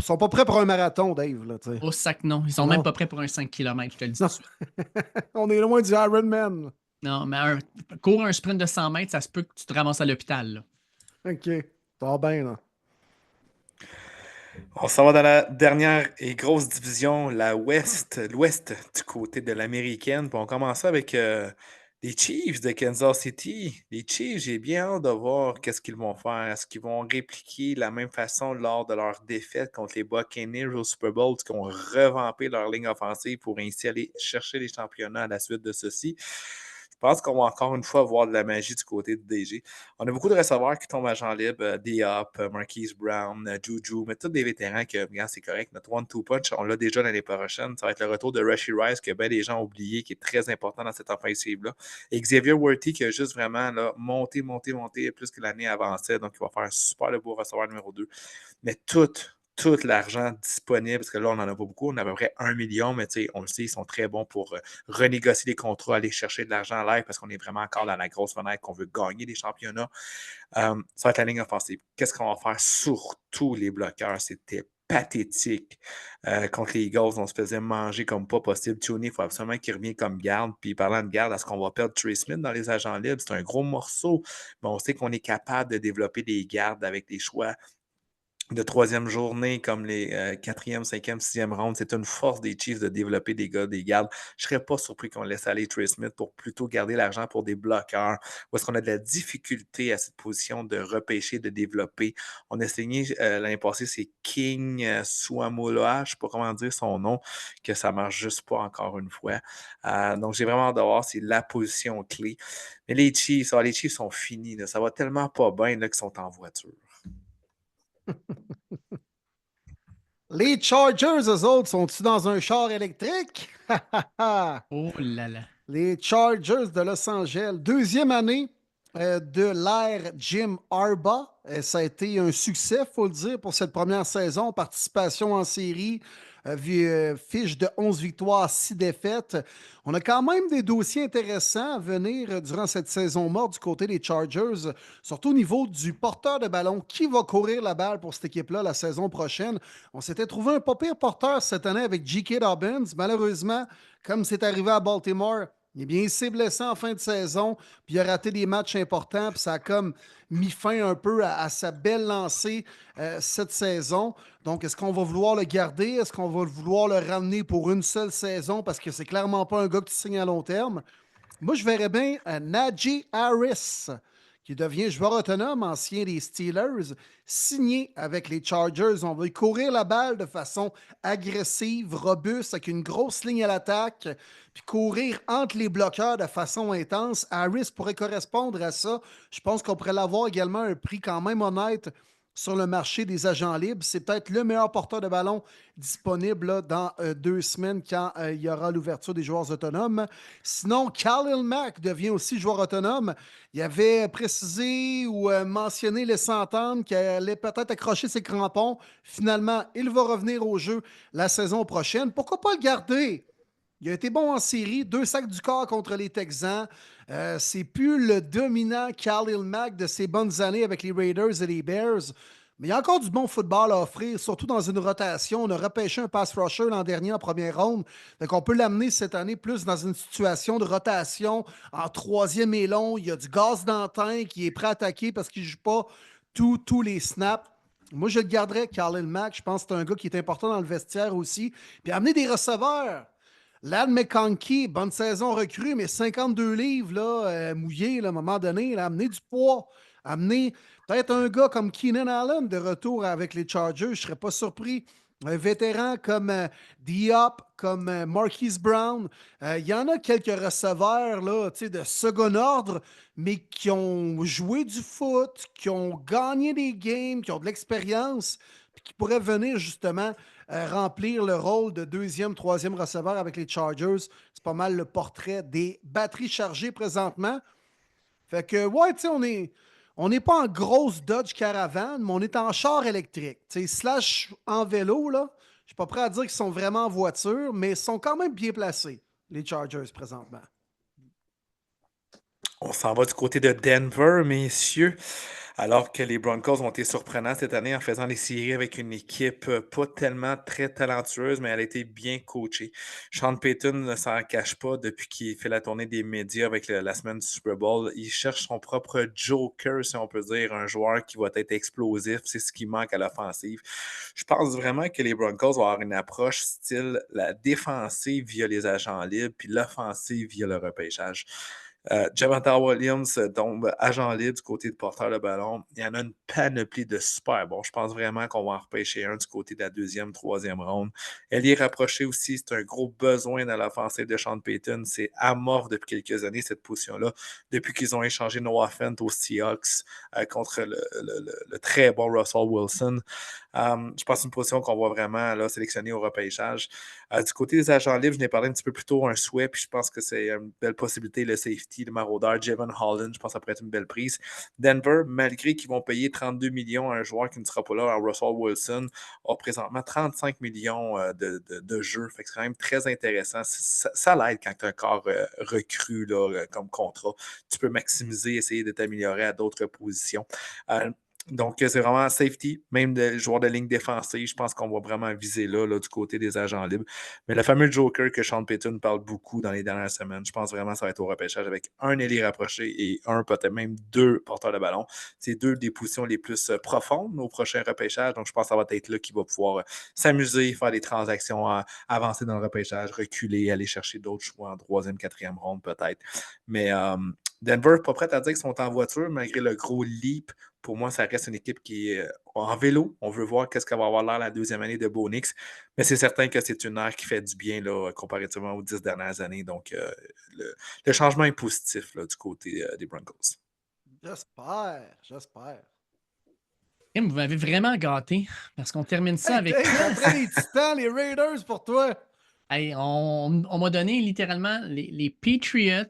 sont pas prêts pour un marathon, Dave. Là, Au sac, non. Ils sont non. même pas prêts pour un 5 km, je te le dis tout de suite. On est loin du Ironman. Non, mais cours un sprint de 100 mètres, ça se peut que tu te ramasses à l'hôpital. Là. OK. Ça va bien, là. On s'en va dans la dernière et grosse division, l'Ouest, du côté de l'américaine. Puis on commence avec des Les Chiefs de Kansas City. Les Chiefs, j'ai bien hâte de voir qu'est-ce qu'ils vont faire. Est-ce qu'ils vont répliquer la même façon lors de leur défaite contre les Buccaneers au Super Bowl, qui ont revampé leur ligne offensive pour ainsi aller chercher les championnats à la suite de ceci? Je pense qu'on va encore une fois voir de la magie du côté de DG. On a beaucoup de receveurs qui tombent à agent libre, Diop, Marquise Brown, Juju, mais tous des vétérans que, regarde, c'est correct. Notre one-two punch, on l'a déjà l'année prochaine. Ça va être le retour de Rashee Rice, que bien des gens ont oublié, qui est très important dans cette offensive-là. Et Xavier Worthy, qui a juste vraiment là, monté plus que l'année avançait. Donc, il va faire un super beau receveur numéro 2. Mais tout l'argent disponible, parce que là, on n'en a pas beaucoup, on a à peu près 1 million, mais on le sait, ils sont très bons pour renégocier les contrats, aller chercher de l'argent à live, parce qu'on est vraiment encore dans la grosse fenêtre qu'on veut gagner des championnats. Ça va être la ligne offensive. Qu'est-ce qu'on va faire? Surtout les bloqueurs, c'était pathétique. Contre les Eagles, on se faisait manger comme pas possible. Tony, il faut absolument qu'il revienne comme garde. Puis parlant de garde, est-ce qu'on va perdre Trey Smith dans les agents libres? C'est un gros morceau, mais on sait qu'on est capable de développer des gardes avec des choix de troisième journée, comme les quatrième, cinquième, sixième round. C'est une force des Chiefs de développer des gars, des gardes. Je ne serais pas surpris qu'on laisse aller Trey Smith pour plutôt garder l'argent pour des bloqueurs. Ou est-ce qu'on a de la difficulté à cette position de repêcher, de développer? On a saigné l'année passée, c'est King Suamoloa, je ne sais pas comment dire son nom, que ça ne marche juste pas encore une fois. Donc, j'ai vraiment hâte de voir, c'est la position clé. Mais les Chiefs sont finis. Là. Ça va tellement pas bien là, qu'ils sont en voiture. Les Chargers, eux autres, sont-ils dans un char électrique? Oh là là. Les Chargers de Los Angeles, deuxième année de l'ère Jim Harbaugh. Ça a été un succès, il faut le dire, pour cette première saison. Participation en série, fiche de 11 victoires, 6 défaites. On a quand même des dossiers intéressants à venir durant cette saison morte du côté des Chargers, surtout au niveau du porteur de ballon. Qui va courir la balle pour cette équipe-là la saison prochaine? On s'était trouvé un pas pire porteur cette année avec J.K. Dobbins. Malheureusement, comme c'est arrivé à Baltimore, il s'est blessé en fin de saison, puis il a raté des matchs importants, puis ça a comme mis fin un peu à sa belle lancée cette saison. Donc, est-ce qu'on va vouloir le garder? Est-ce qu'on va vouloir le ramener pour une seule saison? Parce que c'est clairement pas un gars que tu signes à long terme. Moi, je verrais bien Najee Harris, qui devient joueur autonome, ancien des Steelers, signé avec les Chargers. On va lui courir la balle de façon agressive, robuste, avec une grosse ligne à l'attaque, puis courir entre les bloqueurs de façon intense. Harris pourrait correspondre à ça. Je pense qu'on pourrait l'avoir également à un prix quand même honnête sur le marché des agents libres. C'est peut-être le meilleur porteur de ballon disponible là, dans 2 semaines quand il y aura l'ouverture des joueurs autonomes. Sinon, Khalil Mack devient aussi joueur autonome. Il avait précisé ou mentionné, laissé entendre qu'il allait peut-être accrocher ses crampons. Finalement, il va revenir au jeu la saison prochaine. Pourquoi pas le garder? Il a été bon en série, 2 sacs du corps contre les Texans. C'est plus le dominant Khalil Mack de ses bonnes années avec les Raiders et les Bears. Mais il y a encore du bon football à offrir, surtout dans une rotation. On a repêché un pass rusher l'an dernier en première ronde. Donc, on peut l'amener cette année plus dans une situation de rotation en troisième et long. Il y a du gaz d'antin qui est prêt à attaquer parce qu'il ne joue pas tous les snaps. Moi, je le garderais, Khalil Mack. Je pense que c'est un gars qui est important dans le vestiaire aussi. Puis amener des receveurs. Lad McConkey, bonne saison recrue, mais 52 livres là, mouillés là, à un moment donné, là, amener du poids, amener peut-être un gars comme Keenan Allen de retour avec les Chargers, je ne serais pas surpris. Un vétéran comme Diop, comme Marquise Brown. Il y en a quelques receveurs là, de second ordre, mais qui ont joué du foot, qui ont gagné des games, qui ont de l'expérience, puis qui pourraient venir justement remplir le rôle de deuxième, troisième receveur avec les Chargers. C'est pas mal le portrait des batteries chargées présentement. Fait que, ouais, tu sais, on n'est pas en grosse Dodge Caravan, mais on est en char électrique. Tu sais, slash en vélo, là. Je suis pas prêt à dire qu'ils sont vraiment en voiture, mais ils sont quand même bien placés, les Chargers, présentement. On s'en va du côté de Denver, messieurs. Alors que les Broncos ont été surprenants cette année en faisant les séries avec une équipe pas tellement très talentueuse, mais elle a été bien coachée. Sean Payton ne s'en cache pas depuis qu'il fait la tournée des médias avec la semaine du Super Bowl. Il cherche son propre joker, si on peut dire, un joueur qui va être explosif. C'est ce qui manque à l'offensive. Je pense vraiment que les Broncos vont avoir une approche style la défensive via les agents libres, puis l'offensive via le repêchage. Javonte Williams tombe agent libre du côté de porteur de ballon. Il y en a une panoplie de super bons. Je pense vraiment qu'on va en repêcher un du côté de la deuxième, troisième ronde. Ailier rapproché aussi, c'est un gros besoin dans l'offensive de Sean Payton. C'est amorphe depuis quelques années, cette position-là. Depuis qu'ils ont échangé Noah Fent aux Seahawks contre le très bon Russell Wilson. Je pense que c'est une position qu'on va vraiment là, sélectionner au repêchage. Du côté des agents libres, je n'ai parlé un petit peu plus tôt, un souhait, puis je pense que c'est une belle possibilité, le safety, le maraudeur, Javon Holland, je pense que ça pourrait être une belle prise. Denver, malgré qu'ils vont payer 32 millions à un joueur qui ne sera pas là, à Russell Wilson, a présentement 35 millions de jeux. Fait que c'est quand même très intéressant. Ça l'aide quand tu as un corps recru là, comme contrat. Tu peux maximiser, essayer de t'améliorer à d'autres positions. Donc, c'est vraiment safety, même des joueurs de ligne défensive. Je pense qu'on va vraiment viser là, du côté des agents libres. Mais le fameux Joker que Sean Payton parle beaucoup dans les dernières semaines, je pense vraiment que ça va être au repêchage avec un ailier rapproché et peut-être même 2 porteurs de ballon. C'est 2 des positions les plus profondes au prochain repêchage. Donc, je pense que ça va être là qu'il va pouvoir s'amuser, faire des transactions, avancer dans le repêchage, reculer, aller chercher d'autres choix en 3e, 4e ronde peut-être. Mais Denver, pas prêt à dire qu'ils sont en voiture malgré le gros leap. Pour moi, ça reste une équipe qui est en vélo. On veut voir qu'est-ce qu'elle va avoir l'air la deuxième année de Bo Nix. Mais c'est certain que c'est une ère qui fait du bien là, comparativement aux 10 dernières années. Donc, le changement est positif là, du côté des Broncos. J'espère. Vous m'avez vraiment gâté parce qu'on termine ça avec. Après les Titans, les Raiders pour toi. Hey, on m'a donné littéralement les Patriots,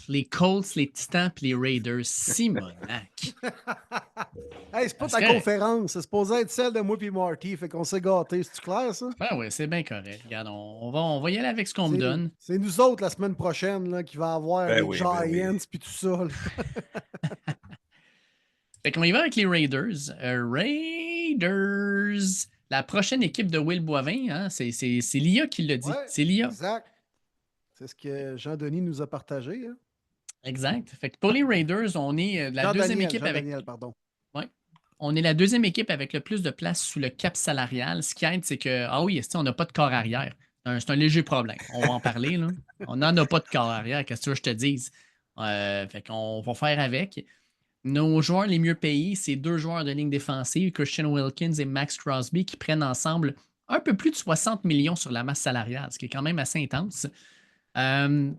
les Colts, les Titans puis les Raiders. Simonac. Hey, c'est pas ta conférence, c'est supposé être celle de moi et Marty, fait qu'on s'est gâtés. C'est-tu clair, ça? Ben oui, c'est bien correct. Regarde, on va y aller avec ce qu'on me donne. C'est nous autres la semaine prochaine là, qui va avoir les Giants puis tout ça. Fait qu'on y va avec les Raiders. Raiders. La prochaine équipe de Will Boivin, hein, c'est Lia qui l'a dit. Ouais, c'est Lia. Exact. C'est ce que Jean-Denis nous a partagé. Hein? Exact. Fait que pour les Raiders, on est la deuxième équipe avec. Ouais. On est la deuxième équipe avec le plus de place sous le cap salarial. Ce qui aide, c'est que, ah oui, on n'a pas de corps arrière. C'est un léger problème. On va en parler. Là. On n'en a pas de corps arrière. Qu'est-ce que tu veux que je te dise? Fait qu'on va faire avec. Nos joueurs les mieux payés, c'est 2 joueurs de ligne défensive, Christian Wilkins et Max Crosby, qui prennent ensemble un peu plus de 60 millions sur la masse salariale, ce qui est quand même assez intense. Mais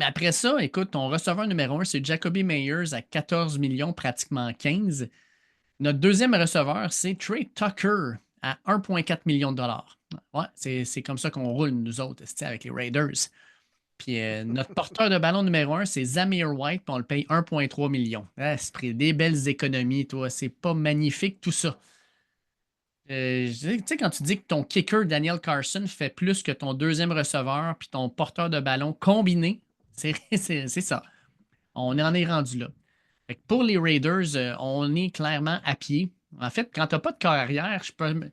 après ça, écoute, ton receveur numéro 1, c'est Jacoby Meyers à 14 millions, pratiquement 15. Notre deuxième receveur, c'est Trey Tucker à 1,4 million de dollars. Ouais, c'est comme ça qu'on roule, nous autres, avec les Raiders. Puis notre porteur de ballon numéro 1, c'est Zamir White, puis on le paye 1,3 million. Ah, c'est pris des belles économies, toi. C'est pas magnifique, tout ça. Tu sais, quand tu dis que ton kicker, Daniel Carson, fait plus que ton deuxième receveur, puis ton porteur de ballon combiné, c'est ça. On en est rendu là. Fait que pour les Raiders, on est clairement à pied. En fait, quand tu n'as pas de corps arrière, je peux.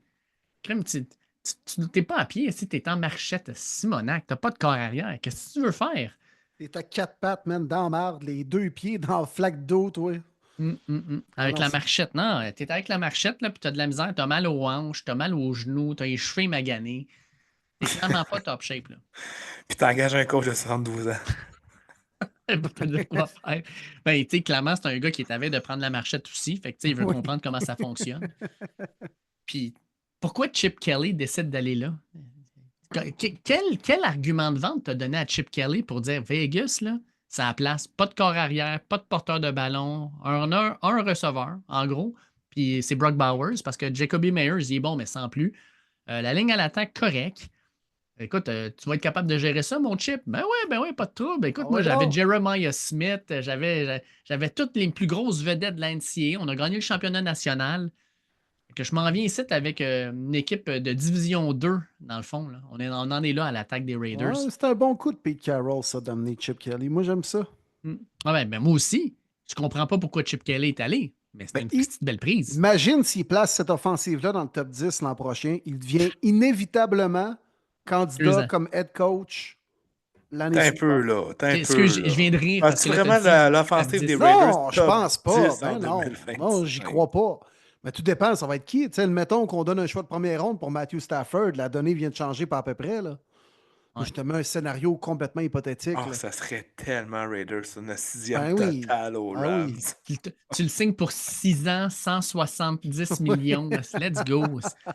Tu n'es pas à pied, tu es en marchette, Simonac, tu n'as pas de corps arrière. Qu'est-ce que tu veux faire? T'es à 4 pattes, même dans la marde, les 2 pieds dans le flaque d'eau, toi. Avec la marchette, non. Tu es avec la marchette, là, puis tu as de la misère, tu as mal aux hanches, tu as mal aux genoux, tu as les cheveux maganés. Tu clairement pas top shape. Là. Puis tu engages un coach de 72 ans. Ben, tu sais, clairement, c'est un gars qui est avide de prendre la marchette aussi. Fait que, il veut comprendre comment ça fonctionne. Puis, pourquoi Chip Kelly décide d'aller là? Quel argument de vente t'as donné à Chip Kelly pour dire Vegas, là, c'est la place, pas de corps arrière, pas de porteur de ballon, un receveur, en gros. Puis c'est Brock Bowers, parce que Jacoby Meyers, il est bon, mais sans plus. La ligne à l'attaque, correct. Écoute, tu vas être capable de gérer ça, mon Chip? Ben oui, pas de trouble. Écoute, moi, j'avais Jeremiah Smith, j'avais toutes les plus grosses vedettes de l'NCAA. On a gagné le championnat national. Que je m'en viens ici avec une équipe de Division 2, dans le fond. Là. On en est là à l'attaque des Raiders. Ouais, c'est un bon coup de Pete Carroll, ça, d'amener Chip Kelly. Moi, j'aime ça. Ah ben, moi aussi. Je comprends pas pourquoi Chip Kelly est allé, mais c'est une petite belle prise. Imagine s'il place cette offensive-là dans le top 10 l'an prochain. Il devient inévitablement candidat comme head coach l'année suivante. T'es un peu là. Excuse, je viens de rire. C'est vraiment l'offensive des Raiders. Non, je pense pas. Non, j'y crois pas. Mais tout dépend, ça va être qui? Mettons qu'on donne un choix de première ronde pour Matthew Stafford. La donnée vient de changer par à peu près. Là. Ouais. Je te mets un scénario complètement hypothétique. Ah, Là. ça serait tellement Raiders, une sixième Ben oui. totale aux Ah Rams. oui. Tu le signes pour 6 ans, 170 Ouais. millions. Let's go.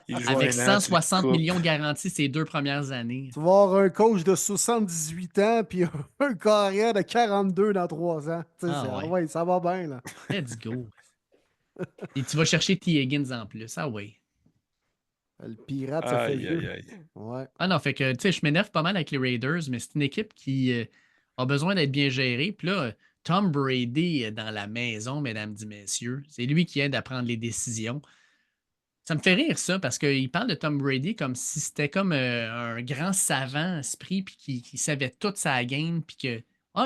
Il joue Avec un an, tu le 160 coupes. millions garantis ces 2 premières années. Tu vas avoir un coach de 78 ans puis un carrière de 42 dans 3 ans. Tu sais, Ah ouais. ouais, ça va bien. Là. Let's go. Et tu vas chercher T. Higgins en plus. Ah oui. Le pirate, ça fait Aïe, vieux. aïe, aïe. Ouais. Ah non, fait que, tu sais, je m'énerve pas mal avec les Raiders, mais c'est une équipe qui a besoin d'être bien gérée. Puis là, Tom Brady est dans la maison, mesdames et messieurs. C'est lui qui aide à prendre les décisions. Ça me fait rire, ça, parce qu'il parle de Tom Brady comme si c'était comme un grand savant esprit, puis qui savait toute sa game, puis que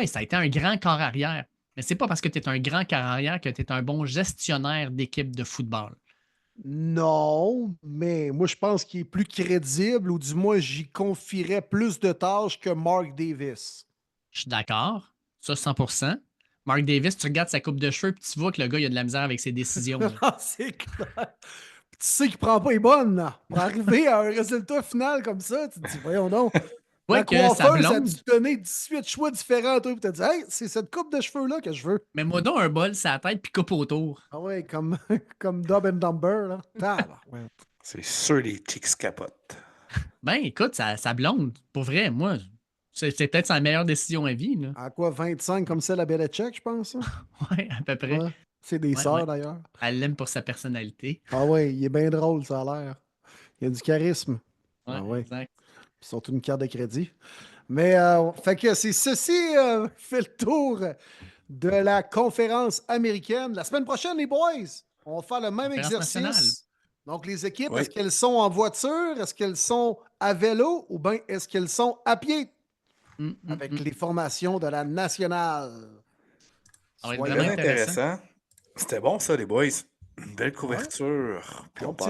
ça a été un grand corps arrière. Mais c'est pas parce que tu es un grand corps arrière que tu es un bon gestionnaire d'équipe de football. Non, mais moi, je pense qu'il est plus crédible, ou du moins, j'y confierais plus de tâches que Mark Davis. Je suis d'accord, ça 100%. Mark Davis, tu regardes sa coupe de cheveux, puis tu vois que le gars, il a de la misère avec ses décisions. là. Ah, c'est clair. Puis tu sais qu'il prend pas les bonnes, là. Pour arriver à un résultat final comme ça, tu te dis, voyons donc. Ouais, La que sa coiffeuse a blonde. dû te donner 18 choix différents, toi, puis t'as dit, hey, c'est cette coupe de cheveux-là que je veux. Mais moi donc un bol sur la tête, puis coupe autour. Ah ouais, comme, comme Dumb and Dumber, là. Ouais. C'est sûr, les Chicks capotent. Ben, écoute, sa blonde, pour vrai, moi, c'est peut-être sa meilleure décision à vie. Là. À quoi, 25 comme celle à Belichick, je pense? Hein? Ouais, à peu près. Ouais. C'est des Ouais, sœurs, ouais. d'ailleurs. Elle l'aime pour sa personnalité. Ah ouais, il est bien drôle, ça a l'air. Il a du charisme. Ouais, Ah ouais. exact. Ils sont une carte de crédit. Mais, fait que c'est ceci fait le tour de la conférence américaine. La semaine prochaine, les boys, on va faire le même Conférence nationale. exercice. Donc, les équipes, Oui. est-ce qu'elles sont en voiture? Est-ce qu'elles sont à vélo? Ou bien est-ce qu'elles sont à pied? Avec les formations de la nationale. Ça va être Soyez- vraiment Très intéressant. intéressant. C'était bon, ça, les boys. Une belle Ouais. couverture. Puis on On parle